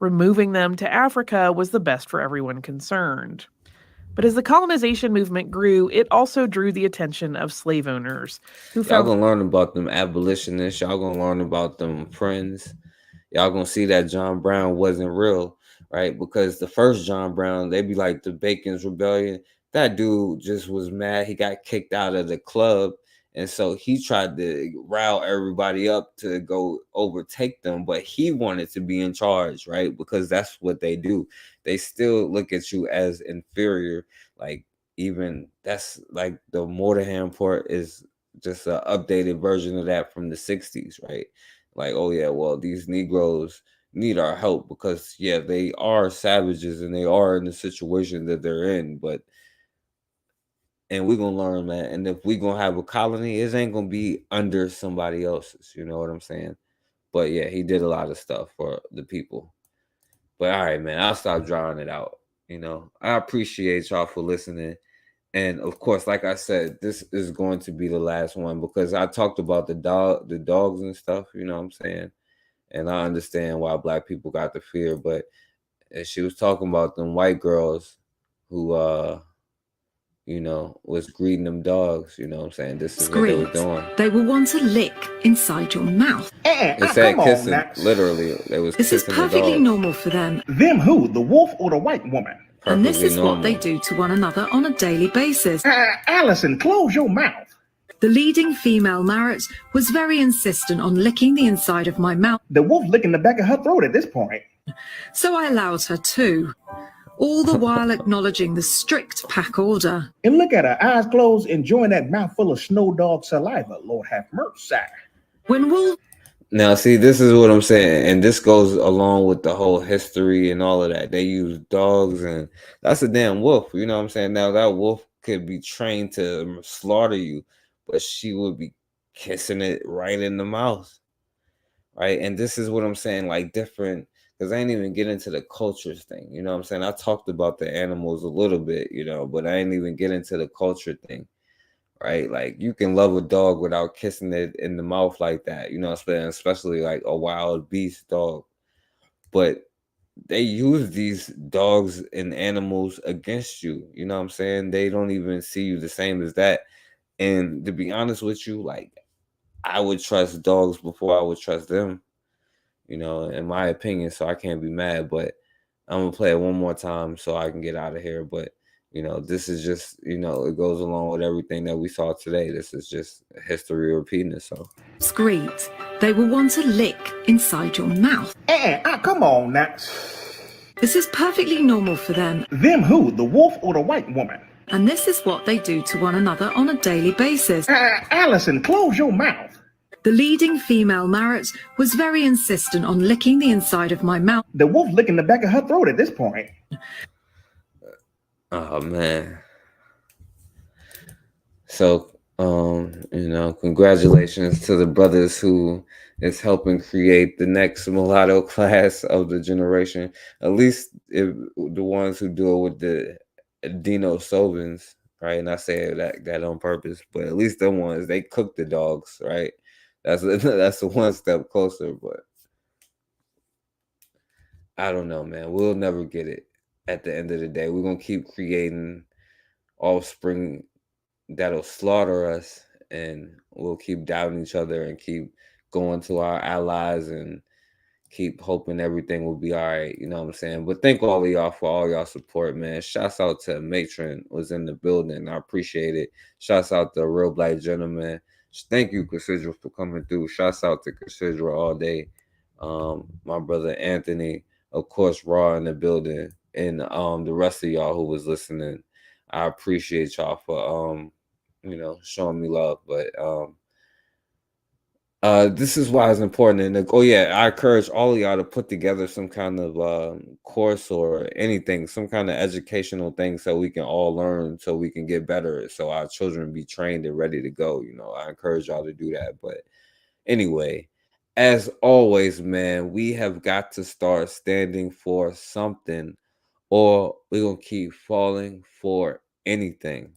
S7: removing them to Africa was the best for everyone concerned. But as the colonization movement grew, it also drew the attention of slave owners who
S3: y'all gonna learn about them abolitionists. Y'all gonna learn about them friends. Y'all gonna see that John Brown wasn't real, right? Because the first John Brown, they be like the Bacon's Rebellion. That dude just was mad. He got kicked out of the club. And so he tried to rile everybody up to go overtake them, but he wanted to be in charge, right? Because that's what they do. They still look at you as inferior. Like, even that's like the Motorham Port is just an updated version of that from the 60s, right? Like, oh yeah, well, these Negroes need our help because, yeah, they are savages and they are in the situation that they're in, but and we're gonna learn that. And if we're gonna have a colony, it ain't gonna be under somebody else's. You know what I'm saying? But yeah, he did a lot of stuff for the people. But all right, man, I'll stop drawing it out. You know, I appreciate y'all for listening. And of course, like I said, this is going to be the last one because I talked about the dogs and stuff, you know what I'm saying? And I understand why black people got the fear, but she was talking about them white girls who you know, was greeting them dogs, you know what I'm saying? This is what they were doing.
S4: They will want to lick inside your mouth.
S3: It said kissing, literally. They was
S4: this is
S3: kissing
S4: perfectly
S3: the dog.
S4: normal for them.
S5: Them who? The wolf or the white woman?
S4: And this is
S3: normal.
S4: what they do to one another on a daily basis.
S5: Allison, close your mouth.
S4: The leading female Marrett was very insistent on licking the inside of my mouth.
S5: The wolf licking the back of her throat at this point.
S4: So I allowed her to. All the while acknowledging the strict pack order.
S5: And look at her, eyes closed, enjoying that mouthful of snow dog saliva. Lord have mercy.
S4: When wolves...
S3: Now, see, this is what I'm saying. And this goes along with the whole history and all of that. They use dogs, and that's a damn wolf. You know what I'm saying? Now, that wolf could be trained to slaughter you, but she would be kissing it right in the mouth. Right? And this is what I'm saying, like different... Because I ain't even get into the cultures thing. You know what I'm saying? I talked about the animals a little bit, you know, but I ain't even get into the culture thing, right? Like, you can love a dog without kissing it in the mouth like that, you know what I'm saying? Especially like a wild beast dog. But they use these dogs and animals against you, you know what I'm saying? They don't even see you the same as that. And to be honest with you, like, I would trust dogs before I would trust them. You know, in my opinion, so I can't be mad, but I'm going to play it one more time so I can get out of here. But, you know, this is just, you know, it goes along with everything that we saw today. This is just history repeating itself.
S4: Greet. They will want to lick inside your mouth.
S5: Come on now.
S4: This is perfectly normal for them.
S5: Them who? The wolf or the white woman?
S4: And this is what they do to one another on a daily basis.
S5: Allison, close your mouth.
S4: The leading female Marrett was very insistent on licking the inside of my mouth.
S5: The wolf licking the back of her throat at this point.
S3: Oh, man. So, Congratulations to the brothers who is helping create the next mulatto class of the generation. At least if the ones who deal with the Dino Sovins, right? And I say that on purpose, but at least the ones they cook the dogs, right? That's a one step closer, but I don't know, man. We'll never get it. At the end of the day, we're gonna keep creating offspring that'll slaughter us, and we'll keep doubting each other and keep going to our allies and keep hoping everything will be all right. You know what I'm saying? But thank all of y'all for all y'all support, man. Shouts out to Matron was in the building. I appreciate it. Shouts out to Real Black Gentleman. Thank you, Cassandra, for coming through. Shouts out to Cassandra all day. My brother Anthony, of course, Raw in the building, and the rest of y'all who was listening. I appreciate y'all for showing me love. But this is why it's important. And I encourage all of y'all to put together some kind of course or anything, some kind of educational thing, so we can all learn, so we can get better, so our children be trained and ready to go. I encourage y'all to do that. But anyway, as always, man, we have got to start standing for something, or we're gonna keep falling for anything.